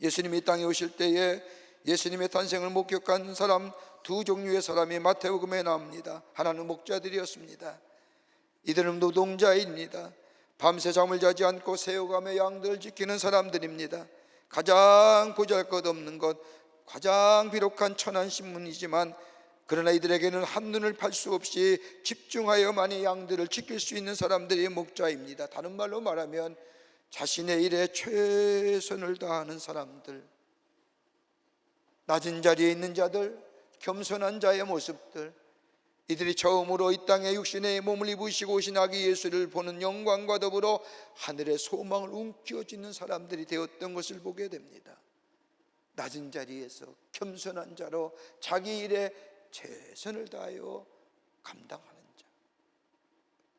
예수님이 이 땅에 오실 때에 예수님의 탄생을 목격한 사람 두 종류의 사람이 마태복음에 나옵니다. 하나는 목자들이었습니다. 이들은 노동자입니다. 밤새 잠을 자지 않고 새어가며 양들을 지키는 사람들입니다. 가장 보잘것없는 것, 가장 비록한 천한 신문이지만 그러나 이들에게는 한눈을 팔 수 없이 집중하여만이 양들을 지킬 수 있는 사람들이 목자입니다. 다른 말로 말하면 자신의 일에 최선을 다하는 사람들, 낮은 자리에 있는 자들, 겸손한 자의 모습들, 이들이 처음으로 이 땅에 육신의 몸을 입으시고 오신 아기 예수를 보는 영광과 더불어 하늘의 소망을 움켜쥐는 사람들이 되었던 것을 보게 됩니다. 낮은 자리에서 겸손한 자로 자기 일에 최선을 다하여 감당하는 자.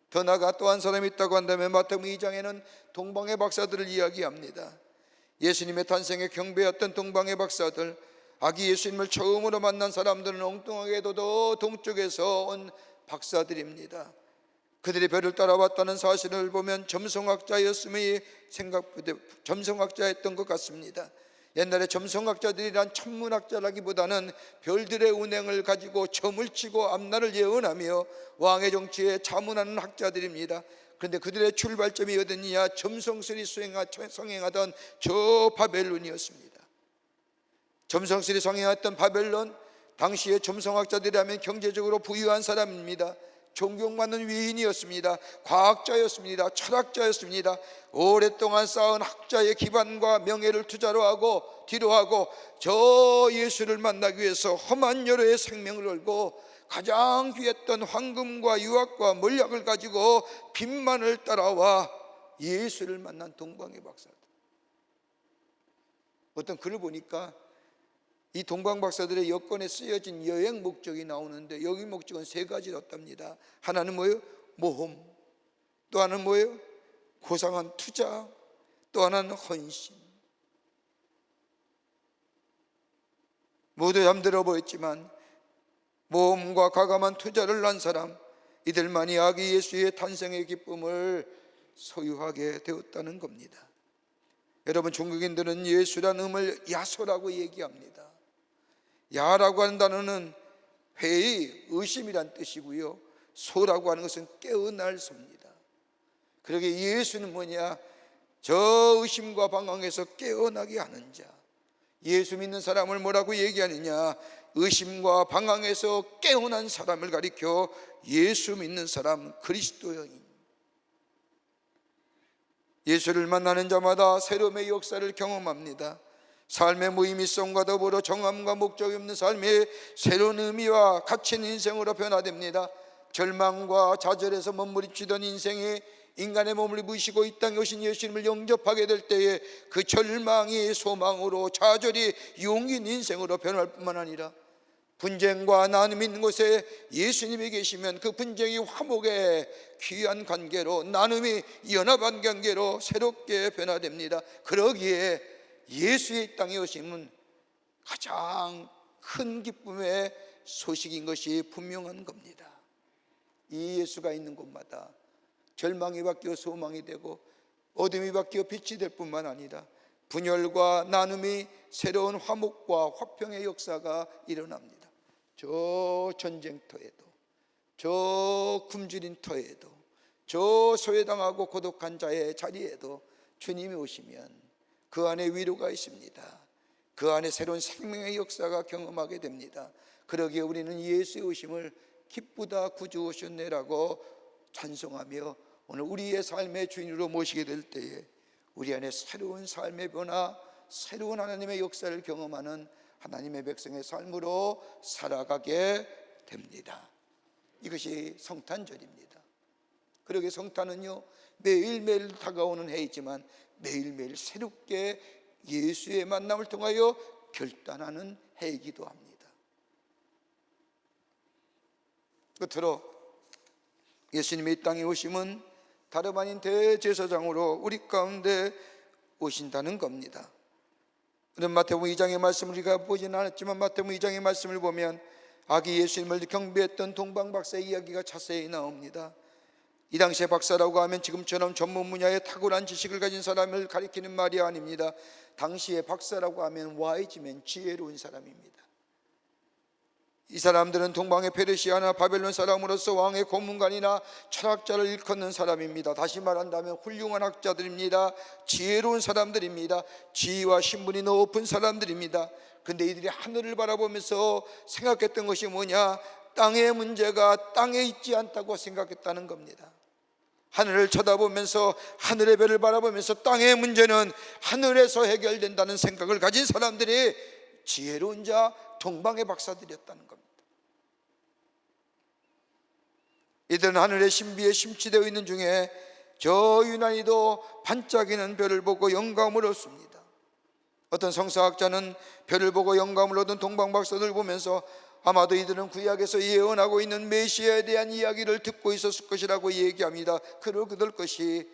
더 나아가 또 한 사람이 있다고 한다면 마태복음 2장에는 동방의 박사들을 이야기합니다. 예수님의 탄생에 경배했던 동방의 박사들, 아기 예수님을 처음으로 만난 사람들은 엉뚱하게도 더 동쪽에서 온 박사들입니다. 그들이 별을 따라왔다는 사실을 보면 점성학자였음이 점성학자였던 것 같습니다. 옛날에 점성학자들이란 천문학자라기보다는 별들의 운행을 가지고 점을 치고 앞날을 예언하며 왕의 정치에 자문하는 학자들입니다. 그런데 그들의 출발점이 어디냐? 점성술이 성행하던 저 바벨론이었습니다. 점성술이 성행했던 바벨론, 당시의 점성학자들이라면 경제적으로 부유한 사람입니다. 존경받는 위인이었습니다. 과학자였습니다. 철학자였습니다. 오랫동안 쌓은 학자의 기반과 명예를 투자로 하고 뒤로 하고 저 예수를 만나기 위해서 험한 여로의 생명을 걸고 가장 귀했던 황금과 유학과 몰약을 가지고 빈만을 따라와 예수를 만난 동방의 박사들. 어떤 글을 보니까 이 동방 박사들의 여권에 쓰여진 여행 목적이 나오는데 여기 목적은 세 가지였답니다. 하나는 뭐예요? 모험. 또 하나는 뭐예요? 고상한 투자. 또 하나는 헌신. 모두 잠들어 보였지만 모험과 과감한 투자를 한 사람, 이들만이 아기 예수의 탄생의 기쁨을 소유하게 되었다는 겁니다. 여러분, 중국인들은 예수라는 음을 야소라고 얘기합니다. 야라고 하는 단어는 회의, 의심이란 뜻이고요, 소라고 하는 것은 깨어날 소입니다. 그러게 예수는 뭐냐? 저 의심과 방황에서 깨어나게 하는 자. 예수 믿는 사람을 뭐라고 얘기하느냐? 의심과 방황에서 깨어난 사람을 가리켜 예수 믿는 사람, 그리스도여인. 예수를 만나는 자마다 새로움의 역사를 경험합니다. 삶의 무의미성과 더불어 정함과 목적이 없는 삶이 새로운 의미와 가치 있는 인생으로 변화됩니다. 절망과 좌절에서 머무르치던 인생이 인간의 몸을 입으시고 이 땅에 오신 예수님을 영접하게 될 때에 그 절망이 소망으로, 좌절이 용기 있는 인생으로 변할 뿐만 아니라 분쟁과 나눔이 있는 곳에 예수님이 계시면 그 분쟁이 화목의 귀한 관계로, 나눔이 연합한 관계로 새롭게 변화됩니다. 그러기에 예수의 땅에 오심은 가장 큰 기쁨의 소식인 것이 분명한 겁니다. 이 예수가 있는 곳마다 절망이 바뀌어 소망이 되고 어둠이 바뀌어 빛이 될 뿐만 아니라 분열과 나눔이 새로운 화목과 화평의 역사가 일어납니다. 저 전쟁터에도, 저 굶주린 터에도, 저 소외당하고 고독한 자의 자리에도 주님이 오시면 그 안에 위로가 있습니다. 그 안에 새로운 생명의 역사가 경험하게 됩니다. 그러기에 우리는 예수의 오심을 기쁘다 구주 오셨네라고 찬송하며 오늘 우리의 삶의 주인으로 모시게 될 때에 우리 안에 새로운 삶의 변화, 새로운 하나님의 역사를 경험하는 하나님의 백성의 삶으로 살아가게 됩니다. 이것이 성탄절입니다. 그러게 성탄은요, 매일매일 다가오는 해이지만 매일매일 새롭게 예수의 만남을 통하여 결단하는 해이기도 합니다. 끝으로 예수님의 이 땅에 오심은 다름 아닌 대제사장으로 우리 가운데 오신다는 겁니다. 오늘 마태복음 2장의 말씀을 우리가 보지는 않았지만 마태복음 2장의 말씀을 보면 아기 예수님을 경배했던 동방 박사의 이야기가 자세히 나옵니다. 이 당시에 박사라고 하면 지금처럼 전문 분야의 탁월한 지식을 가진 사람을 가리키는 말이 아닙니다. 당시에 박사라고 하면 와이즈맨, 지혜로운 사람입니다. 이 사람들은 동방의 페르시아나 바벨론 사람으로서 왕의 고문관이나 철학자를 일컫는 사람입니다. 다시 말한다면 훌륭한 학자들입니다. 지혜로운 사람들입니다. 지위와 신분이 높은 사람들입니다. 그런데 이들이 하늘을 바라보면서 생각했던 것이 뭐냐? 땅의 문제가 땅에 있지 않다고 생각했다는 겁니다. 하늘을 쳐다보면서, 하늘의 별을 바라보면서 땅의 문제는 하늘에서 해결된다는 생각을 가진 사람들이 지혜로운 자, 동방의 박사들이었다는 겁니다. 이들은 하늘의 신비에 심취되어 있는 중에 저 유난히도 반짝이는 별을 보고 영감을 얻습니다. 어떤 성서학자는 별을 보고 영감을 얻은 동방 박사들을 보면서 아마도 이들은 구약에서 예언하고 있는 메시아에 대한 이야기를 듣고 있었을 것이라고 얘기합니다. 그럴 것이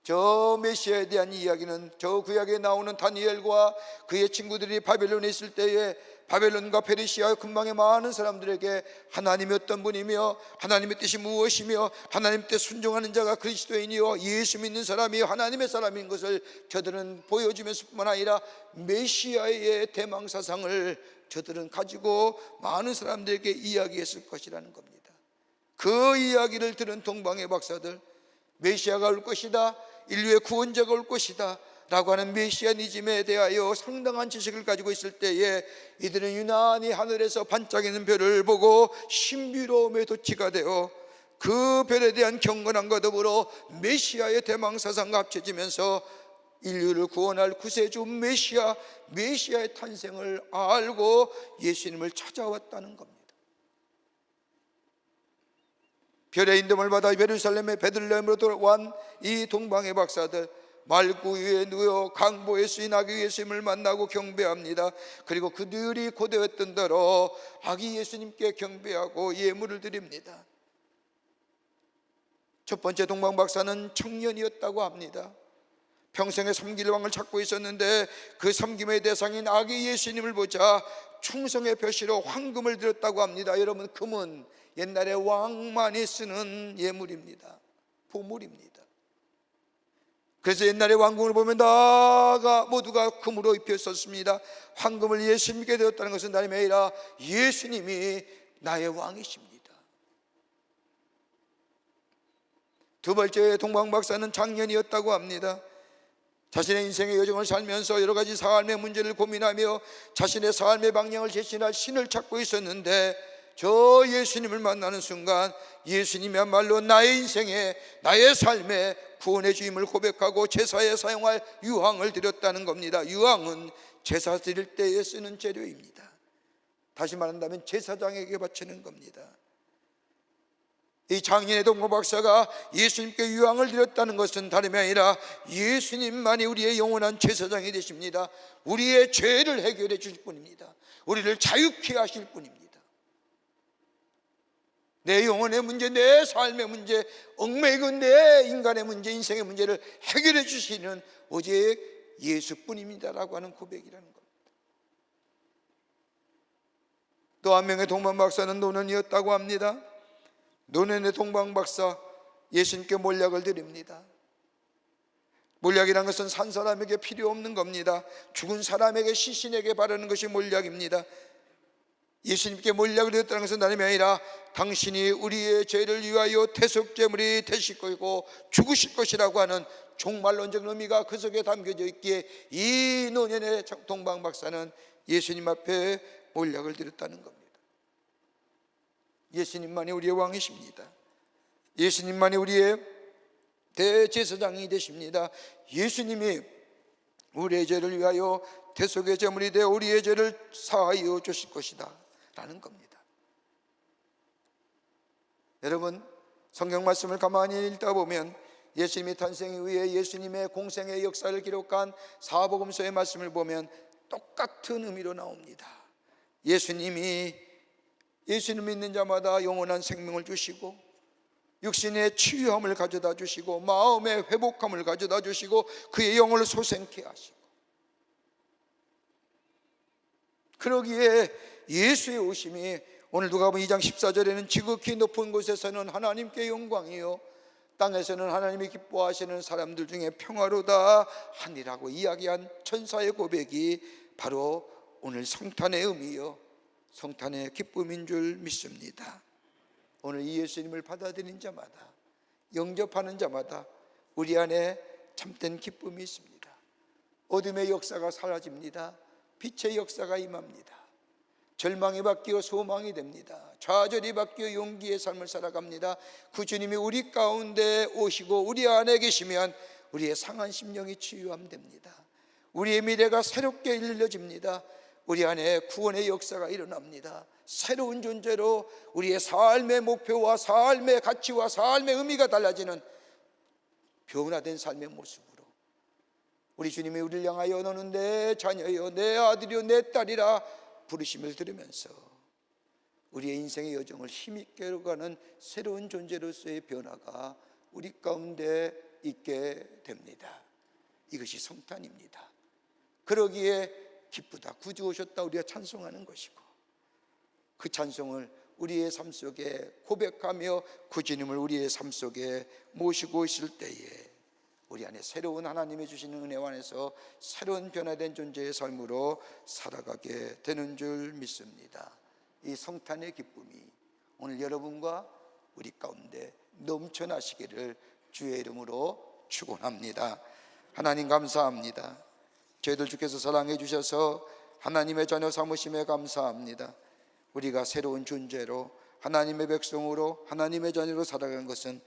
저 메시아에 대한 이야기는 저 구약에 나오는 다니엘과 그의 친구들이 바벨론에 있을 때에 바벨론과 페르시아 근방의 많은 사람들에게 하나님이 어떤 분이며 하나님의 뜻이 무엇이며 하나님 뜻 순종하는 자가 그리스도인이요 예수 믿는 사람이 하나님의 사람인 것을 저들은 보여주면서 뿐만 아니라 메시아의 대망사상을 저들은 가지고 많은 사람들에게 이야기했을 것이라는 겁니다. 그 이야기를 들은 동방의 박사들, 메시아가 올 것이다, 인류의 구원자가 올 것이다 라고 하는 메시아니즘에 대하여 상당한 지식을 가지고 있을 때에 이들은 유난히 하늘에서 반짝이는 별을 보고 신비로움에 도취가 되어 그 별에 대한 경건함과 더불어 메시아의 대망사상과 합쳐지면서 인류를 구원할 구세주 메시아의 탄생을 알고 예수님을 찾아왔다는 겁니다. 별의 인도를 받아 예루살렘의 베들레헴으로 돌아온 이 동방의 박사들, 말구 위에 누워 강보에 쓰인 아기 예수님을 만나고 경배합니다. 그리고 그들이 고대했던 대로 아기 예수님께 경배하고 예물을 드립니다. 첫 번째 동방 박사는 청년이었다고 합니다. 평생에 섬길 왕을 찾고 있었는데 그 섬김의 대상인 아기 예수님을 보자 충성의 표시로 황금을 드렸다고 합니다. 여러분, 금은 옛날에 왕만이 쓰는 예물입니다. 보물입니다. 그래서 옛날에 왕궁을 보면 모두가 금으로 입혔었습니다. 황금을 예수님께 드렸다는 것은 다름이 아니라 예수님이 나의 왕이십니다. 두 번째 동방 박사는 장년이었다고 합니다. 자신의 인생의 여정을 살면서 여러 가지 삶의 문제를 고민하며 자신의 삶의 방향을 제시할 신을 찾고 있었는데 저 예수님을 만나는 순간 예수님이야말로 나의 인생에, 나의 삶에 구원의 주임을 고백하고 제사에 사용할 유황을 드렸다는 겁니다. 유황은 제사 드릴 때에 쓰는 재료입니다. 다시 말한다면 제사장에게 바치는 겁니다. 이 장년의 동방 박사가 예수님께 유황을 드렸다는 것은 다름이 아니라 예수님만이 우리의 영원한 제사장이 되십니다. 우리의 죄를 해결해 주실 분입니다. 우리를 자유케 하실 분입니다. 내 영혼의 문제, 내 삶의 문제, 얽매이고 내 인간의 문제, 인생의 문제를 해결해 주시는 오직 예수뿐입니다라고 하는 고백이라는 겁니다. 또 한 명의 동방 박사는 노년이었다고 합니다. 노년의 동방 박사, 예수님께 몰약을 드립니다. 몰약이라는 것은 산 사람에게 필요 없는 겁니다. 죽은 사람에게, 시신에게 바르는 것이 몰약입니다. 예수님께 몰약을 드렸다는 것은 다름이 아니라 당신이 우리의 죄를 위하여 대속제물이 되실 것이고 죽으실 것이라고 하는 종말론적 의미가 그 속에 담겨져 있기에 이 노년의 동방 박사는 예수님 앞에 몰약을 드렸다는 겁니다. 예수님만이 우리의 왕이십니다. 예수님만이 우리의 대제사장이 되십니다. 예수님이 우리의 죄를 위하여 대속의 제물이 되어 우리의 죄를 사하여 주실 것이다 라는 겁니다. 여러분, 성경 말씀을 가만히 읽다 보면 예수님의 탄생 이후에 예수님의 공생의 역사를 기록한 사복음서의 말씀을 보면 똑같은 의미로 나옵니다. 예수님이 예수님 믿는 자마다 영원한 생명을 주시고 육신의 치유함을 가져다 주시고 마음의 회복함을 가져다 주시고 그의 영혼을 소생케 하시고, 그러기에 예수의 오심이 오늘 누가복음 2장 14절에는 지극히 높은 곳에서는 하나님께 영광이요 땅에서는 하나님이 기뻐하시는 사람들 중에 평화로다 하니라고 이야기한 천사의 고백이 바로 오늘 성탄의 의미요 성탄의 기쁨인 줄 믿습니다. 오늘 이 예수님을 받아들인 자마다, 영접하는 자마다 우리 안에 참된 기쁨이 있습니다. 어둠의 역사가 사라집니다. 빛의 역사가 임합니다. 절망이 바뀌어 소망이 됩니다. 좌절이 바뀌어 용기의 삶을 살아갑니다. 그 주님이 우리 가운데 오시고 우리 안에 계시면 우리의 상한 심령이 치유함됩니다. 우리의 미래가 새롭게 일러집니다. 우리 안에 구원의 역사가 일어납니다. 새로운 존재로 우리의 삶의 목표와 삶의 가치와 삶의 의미가 달라지는 변화된 삶의 모습으로 우리 주님이 우리를 향하여 너는 내 자녀여 내 아들이여 내 딸이라 부르심을 들으면서 우리의 인생의 여정을 힘있게 가는 새로운 존재로서의 변화가 우리 가운데 있게 됩니다. 이것이 성탄입니다. 그러기에 기쁘다, 구주 오셨다 우리가 찬송하는 것이고, 그 찬송을 우리의 삶 속에 고백하며 그 주님을 우리의 삶 속에 모시고 있을 때에 우리 안에 새로운 하나님이 주시는 은혜 안에서 새로운 변화된 존재의 삶으로 살아가게 되는 줄 믿습니다. 이 성탄의 기쁨이 오늘 여러분과 우리 가운데 넘쳐나시기를 주의 이름으로 축원합니다. 하나님 감사합니다. 저희들 주께서 사랑해 주셔서 하나님의 자녀 삼으심에 감사합니다. 우리가 새로운 존재로 하나님의 백성으로 하나님의 자녀로 살아간 것은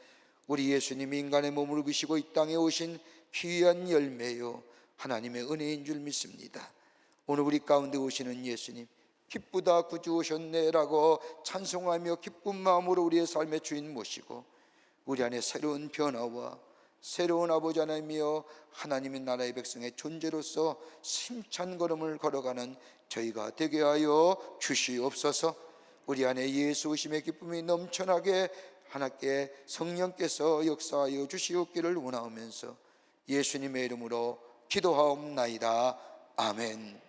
우리 예수님이 인간의 몸을 입으시고 이 땅에 오신 귀한 열매요 하나님의 은혜인 줄 믿습니다. 오늘 우리 가운데 오시는 예수님, 기쁘다 구주 오셨네라고 찬송하며 기쁜 마음으로 우리의 삶의 주인 모시고 우리 안에 새로운 변화와 새로운 아버지 하나님이여 하나님의 나라의 백성의 존재로서 힘찬 걸음을 걸어가는 저희가 되게 하여 주시옵소서. 우리 안에 예수 오심의 기쁨이 넘쳐나게 하나님께 성령께서 역사하여 주시옵기를 원하오면서 예수님의 이름으로 기도하옵나이다. 아멘.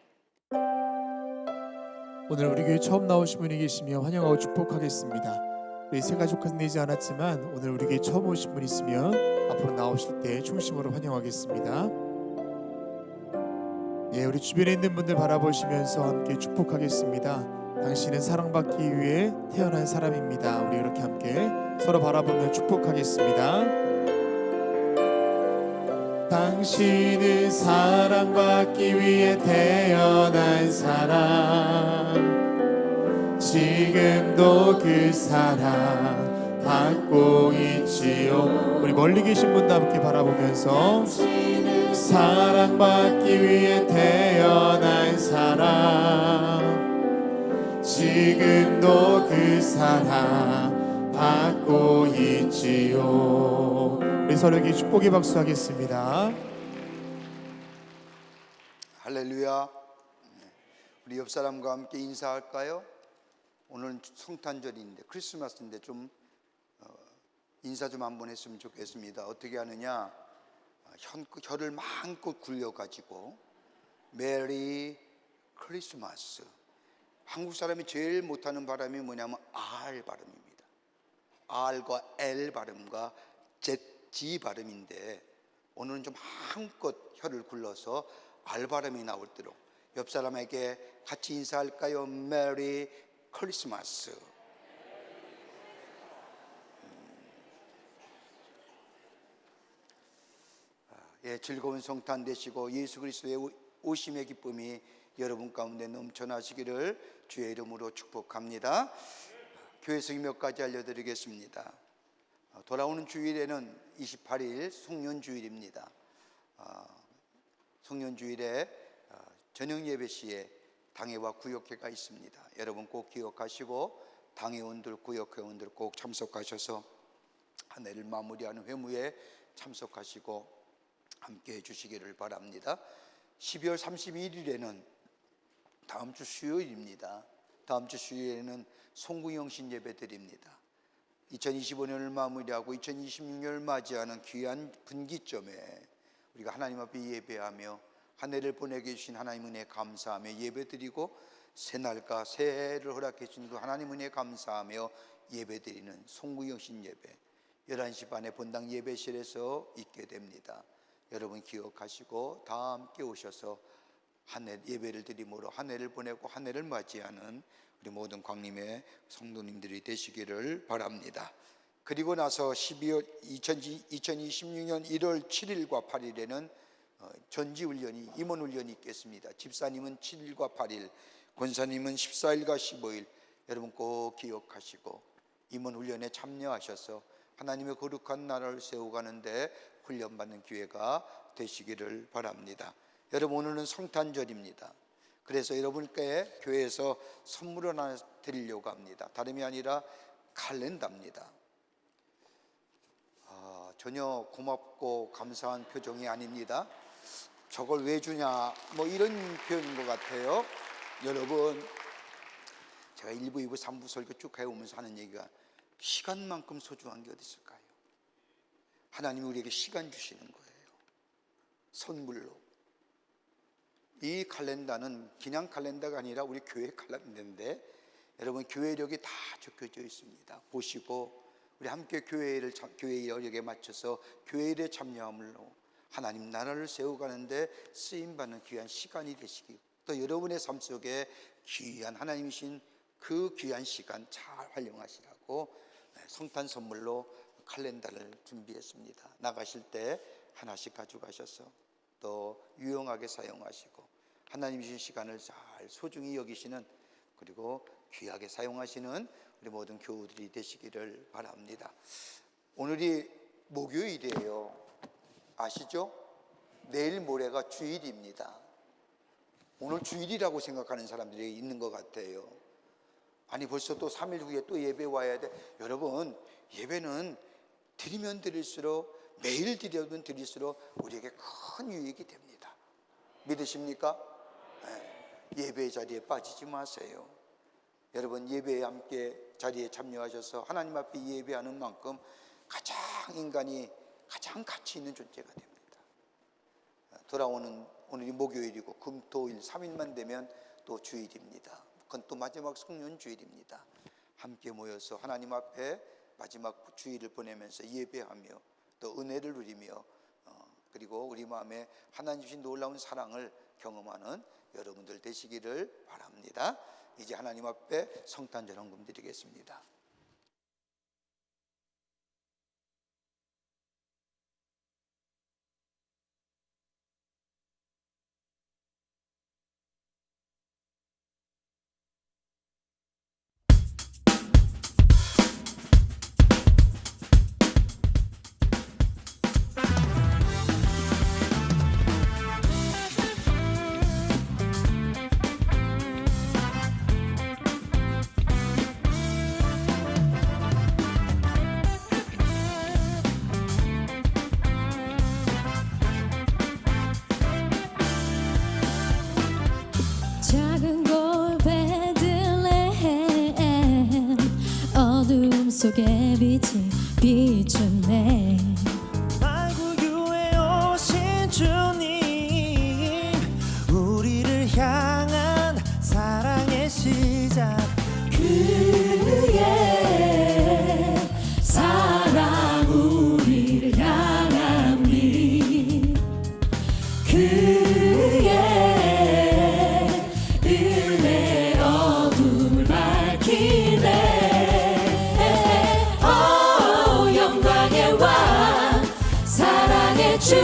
오늘 우리 교회 처음 나오신 분이 계시면 환영하고 축복하겠습니다. 우리 새 가족 끝내지 않았지만 오늘 우리 교회 처음 오신 분 있으면 앞으로 나오실 때 중심으로 환영하겠습니다. 예, 우리 주변에 있는 분들 바라보시면서 함께 축복하겠습니다. 당신은 사랑받기 위해 태어난 사람입니다. 우리 이렇게 함께 서로 바라보며 축복하겠습니다. 당신은 사랑받기 위해 태어난 사람, 지금도 그 사랑 받고 있지요. 우리 멀리 계신 분도 함께 바라보면서 사랑받기 위해 태어난 사람, 지금도 그 사랑 받고 있지요. 우리 서로에게 축복의 박수 하겠습니다. 할렐루야. 우리 옆 사람과 함께 인사할까요? 오늘은 성탄절인데 크리스마스인데 좀 인사 좀 한번 했으면 좋겠습니다. 어떻게 하느냐? 혀를 마음껏 굴려가지고 메리 크리스마스. 한국 사람이 제일 못하는 발음이 뭐냐면 R 발음입니다. R과 L 발음과 G 발음인데 오늘은 좀 마음껏 혀를 굴러서 R 발음이 나올도록 옆 사람에게 같이 인사할까요? 메리 크리스마스. 예, 즐거운 성탄 되시고 예수 그리스도의 오심의 기쁨이 여러분 가운데 넘쳐나시기를 주의 이름으로 축복합니다. 교회 성이 몇 가지 알려드리겠습니다. 돌아오는 주일에는 28일 송년주일입니다. 송년주일에 저녁 예배 시에 당회와 구역회가 있습니다. 여러분 꼭 기억하시고 당회원들, 구역회원들 꼭 참석하셔서 한 해를 마무리하는 회무에 참석하시고 함께 해주시기를 바랍니다. 12월 31일에는 다음 주 수요일입니다. 다음 주 수요일에는 송구영신 예배 드립니다. 2025년을 마무리하고 2026년을 맞이하는 귀한 분기점에 우리가 하나님 앞에 예배하며 한 해를 보내게 주신 하나님 은혜에 감사하며 예배드리고 새날과 새해를 허락해 주신 그 하나님 은혜에 감사하며 예배드리는 송구영신 예배 11시 반에 본당 예배실에서 있게 됩니다. 여러분 기억하시고 다 함께 오셔서 한 해 예배를 드림으로 한 해를 보내고 한 해를 맞이하는 우리 모든 광림의 성도님들이 되시기를 바랍니다. 그리고 나서 2026년 1월 7일과 8일에는 전지훈련이 임원훈련이 있겠습니다. 집사님은 7일과 8일, 권사님은 14일과 15일 여러분 꼭 기억하시고 임원훈련에 참여하셔서 하나님의 거룩한 나라를 세워가는데 훈련받는 기회가 되시기를 바랍니다. 여러분 오늘은 성탄절입니다. 그래서 여러분께 교회에서 선물을 하나 드리려고 합니다. 다름이 아니라 칼렌다입니다. 전혀 고맙고 감사한 표정이 아닙니다. 저걸 왜 주냐 뭐 이런 표현인 것 같아요. 여러분 제가 1부, 2부, 3부 설교 쭉 해오면서 하는 얘기가 시간만큼 소중한 게 어디 있을까요? 하나님이 우리에게 시간 주시는 거예요. 선물로. 이 칼렌다는 그냥 칼렌다가 아니라 우리 교회 칼렌다인데 여러분 교회력이 다 적혀져 있습니다. 보시고 우리 함께 교회 여력에 맞춰서 교회 일에 참여함으로 하나님 나라를 세워가는데 쓰임받는 귀한 시간이 되시기 또 여러분의 삶 속에 귀한 하나님이신 그 귀한 시간 잘 활용하시라고 성탄 선물로 칼렌다를 준비했습니다. 나가실 때 하나씩 가져가셔서 또 유용하게 사용하시고 하나님이신 시간을 잘 소중히 여기시는 그리고 귀하게 사용하시는 우리 모든 교우들이 되시기를 바랍니다. 오늘이 목요일이에요. 아시죠? 내일 모레가 주일입니다. 오늘 주일이라고 생각하는 사람들이 있는 것 같아요. 아니 벌써 또 3일 후에 또 예배 와야 돼. 여러분, 예배는 드리면 드릴수록, 매일 드리면 드릴수록 우리에게 큰 유익이 됩니다. 믿으십니까? 예배 자리에 빠지지 마세요. 여러분, 예배에 함께 자리에 참여하셔서 하나님 앞에 예배하는 만큼 인간이 가장 가치 있는 존재가 됩니다. 돌아오는 오늘이 목요일이고 금토일 3일만 되면 또 주일입니다. 그건 또 마지막 성령 주일입니다. 함께 모여서 하나님 앞에 마지막 주일을 보내면서 예배하며 또 은혜를 누리며 그리고 우리 마음에 하나님 주신 놀라운 사랑을 경험하는 여러분들 되시기를 바랍니다. 이제 하나님 앞에 성탄 전원금 드리겠습니다. 작은 골 베들레헴 어둠 속에 빛이 비추네. 만구유에 오신 주님, 우리를 향한 사랑의 시작. 그의 사랑 우리를 향함이, 그의 은혜 어둠을 밝히네. 오 영광의 왕 사랑의 주,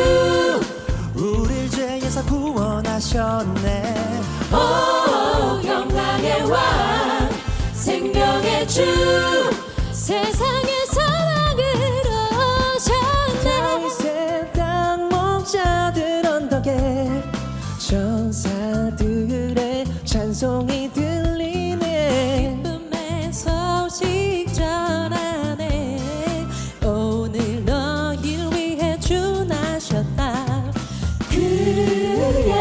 우릴 죄에서 구원하셨네. 오 영광의 왕 생명의 주, 세상의 사랑으로 오셨네. 다윗의 땅 목자들 언덕에 천사들의 찬송이 들리네. 기쁨의 소식 전하네. 오늘 너희를 위해 주 나셨다. 그의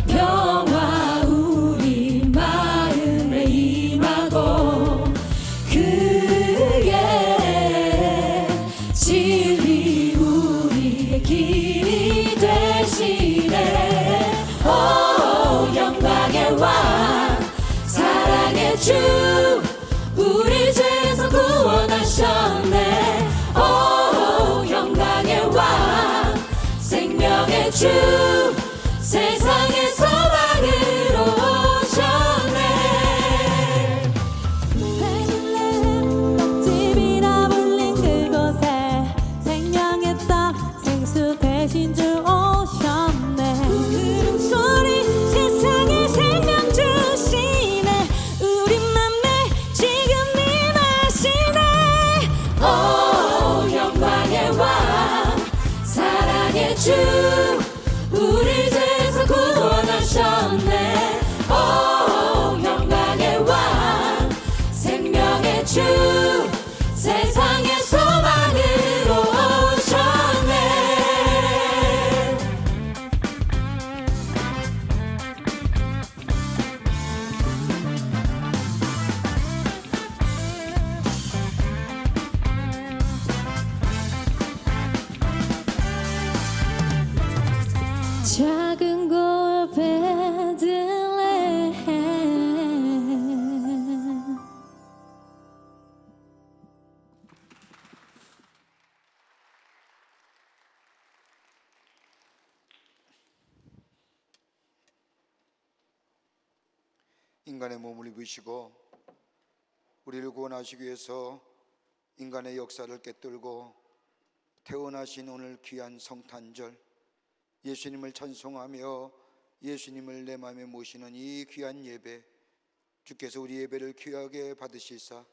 평화 우리 마음에 임하고, 그의 진리 우리의 길이 되시네. 오 영광의 왕 사랑의 주, 우리 죄에서 구원하셨네. 오 영광의 왕 생명의 주, 세상의 소망으로 오셨네. 베들레헴 떡집이라 불린 그곳에 생명의 떡 생수 대신 주 오셨네. 부끄러운 소리 세상에 생명 주시네. 우리 맘에 지금 임하시네. 오 영광의 왕 사랑의 주, 우리 죄에서 구원하셨네. 오 영광의 왕 생명의 주, 세상의 소망으로 오셨네. 작은 골 베들레헴. 인간의 몸을 입으시고 우리를 구원하시기 위해서 인간의 역사를 꿰뚫고 태어나신 오늘 귀한 성탄절, 예수님을 찬송하며 예수님을 내 마음에 모시는 이 귀한 예배, 주께서 우리 예배를 귀하게 받으시사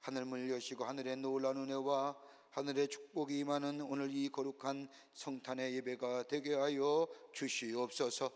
하늘문을 여시고 하늘의 놀라운 은혜와 하늘의 축복이 임하는 오늘 이 거룩한 성탄의 예배가 되게 하여 주시옵소서.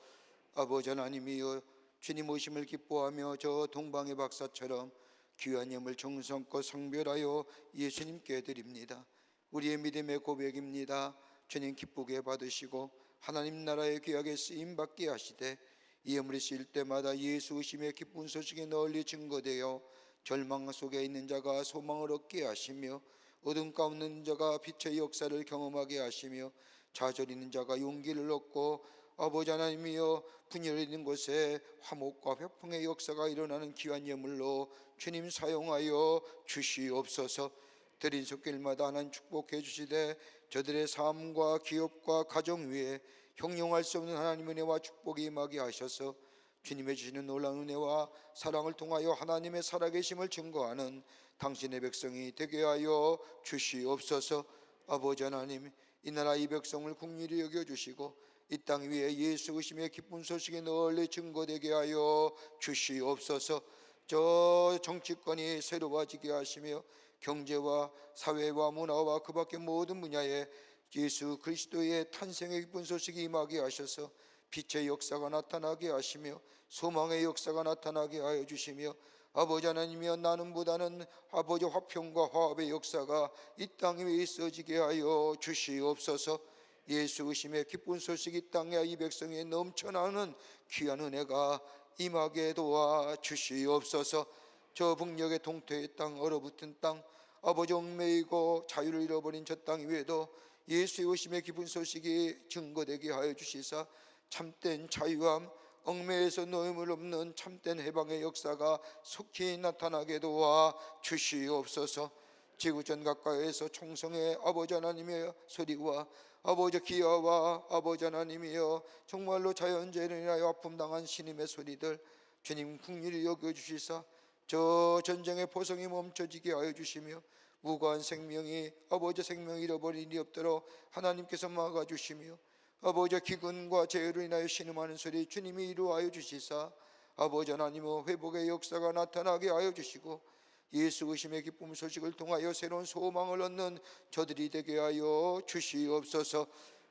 아버지 하나님이여, 주님 오심을 기뻐하며 저 동방의 박사처럼 귀한 예물 정성껏 성별하여 예수님께 드립니다. 우리의 믿음의 고백입니다. 주님 기쁘게 받으시고 하나님 나라에 귀하게 쓰임받게 하시되 이 예물이 쓰일 때마다 예수 오심의 기쁜 소식이 널리 증거되어 절망 속에 있는 자가 소망을 얻게 하시며 어둠 가운데 있는 자가 빛의 역사를 경험하게 하시며 좌절이 있는 자가 용기를 얻고 아버지 하나님이여 분열이 있는 곳에 화목과 회풍의 역사가 일어나는 귀한 예물로 주님 사용하여 주시옵소서. 드린 손길마다 하나님 축복해 주시되 저들의 삶과 기업과 가정 위에 형용할 수 없는 하나님의 은혜와 축복이 임하게 하셔서 주님의 주시는 놀라운 은혜와 사랑을 통하여 하나님의 살아계심을 증거하는 당신의 백성이 되게 하여 주시옵소서. 아버지 하나님, 이 나라 이 백성을 긍휼히 여겨주시고 이 땅 위에 예수 오심의 기쁜 소식이 널리 증거되게 하여 주시옵소서. 저 정치권이 새로워지게 하시며 경제와 사회와 문화와 그 밖의 모든 분야에 예수 그리스도의 탄생의 기쁜 소식이 임하게 하셔서 빛의 역사가 나타나게 하시며 소망의 역사가 나타나게 하여 주시며 아버지 하나님이여, 나눔보다는 아버지 화평과 화합의 역사가 이 땅 위에 있어지게 하여 주시옵소서. 예수 오심의 기쁜 소식이 땅에 이 백성에 넘쳐나는 귀한 은혜가 임하게 도와 주시옵소서. 저 북녘의 동토의 땅, 얼어붙은 땅, 아버지 얽매이고 자유를 잃어버린 저 땅 위에도 예수의 오심의 기쁜 소식이 증거되게 하여 주시사 참된 자유함, 얽매에서 노임을 없는 참된 해방의 역사가 속히 나타나게 도와 주시옵소서. 지구전 가까이에서 총성의 아버지 하나님의 소리와 아버지 기아와 아버지 하나님이여 정말로 자연재해로 인하여 아픔당한 신임의 소리들 주님 긍휼히 여겨주시사 저 전쟁의 포성이 멈춰지게 하여 주시며 무고한 생명이 아버지 생명 잃어버린 일이 없도록 하나님께서 막아주시며 아버지 기근과 재해로 인하여 신음하는 소리 주님이 이루하여 주시사 아버지 하나님의 회복의 역사가 나타나게 하여 주시고 예수 오심의 기쁨 소식을 통하여 새로운 소망을 얻는 저들이 되게 하여 주시옵소서.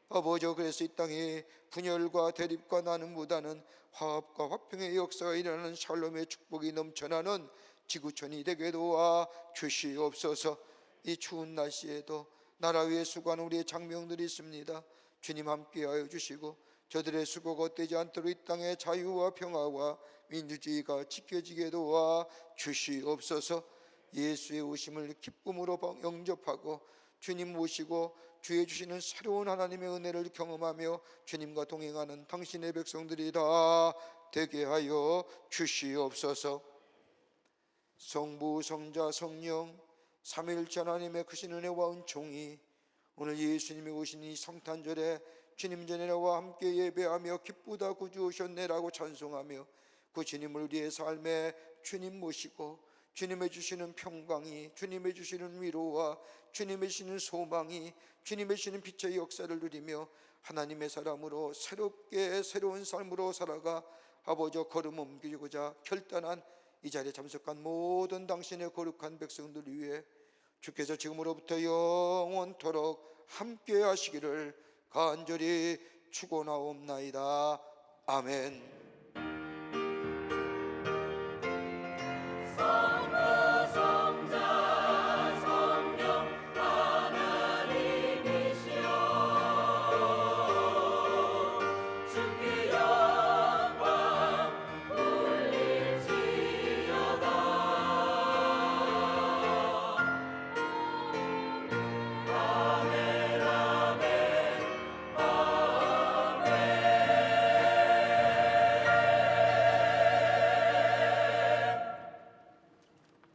아버지, 그래서 이 땅에 분열과 대립과 나눔보다는 화합과 화평의 역사가 일어나는 샬롬의 축복이 넘쳐나는 지구촌이 되게 도와 주시옵소서. 이 추운 날씨에도 나라 위에 수고하는 우리의 장병들이 있습니다. 주님 함께하여 주시고 저들의 수고가 헛되지 않도록 이 땅의 자유와 평화와 민주주의가 지켜지게 도와 주시옵소서. 예수의 오심을 기쁨으로 영접하고 주님 모시고 주의 주시는 새로운 하나님의 은혜를 경험하며 주님과 동행하는 당신의 백성들이 다 되게 하여 주시옵소서. 성부 성자 성령 삼위일체 하나님의 크신 은혜와 은총이 오늘 예수님이 오신 이 성탄절에 주님 전에와 함께 예배하며 기쁘다 구주 오셨네라고 찬송하며 그 주님을 우리의 삶에 주님 모시고 주님의 주시는 평강이, 주님의 주시는 위로와 주님의 주시는 소망이, 주님의 주시는 빛의 역사를 누리며 하나님의 사람으로 새롭게 새로운 삶으로 살아가 아버지 걸음 옮기고자 결단한 이 자리에 참석한 모든 당신의 거룩한 백성들을 위해 주께서 지금으로부터 영원토록 함께 하시기를 간절히 축원하옵나이다. 아멘.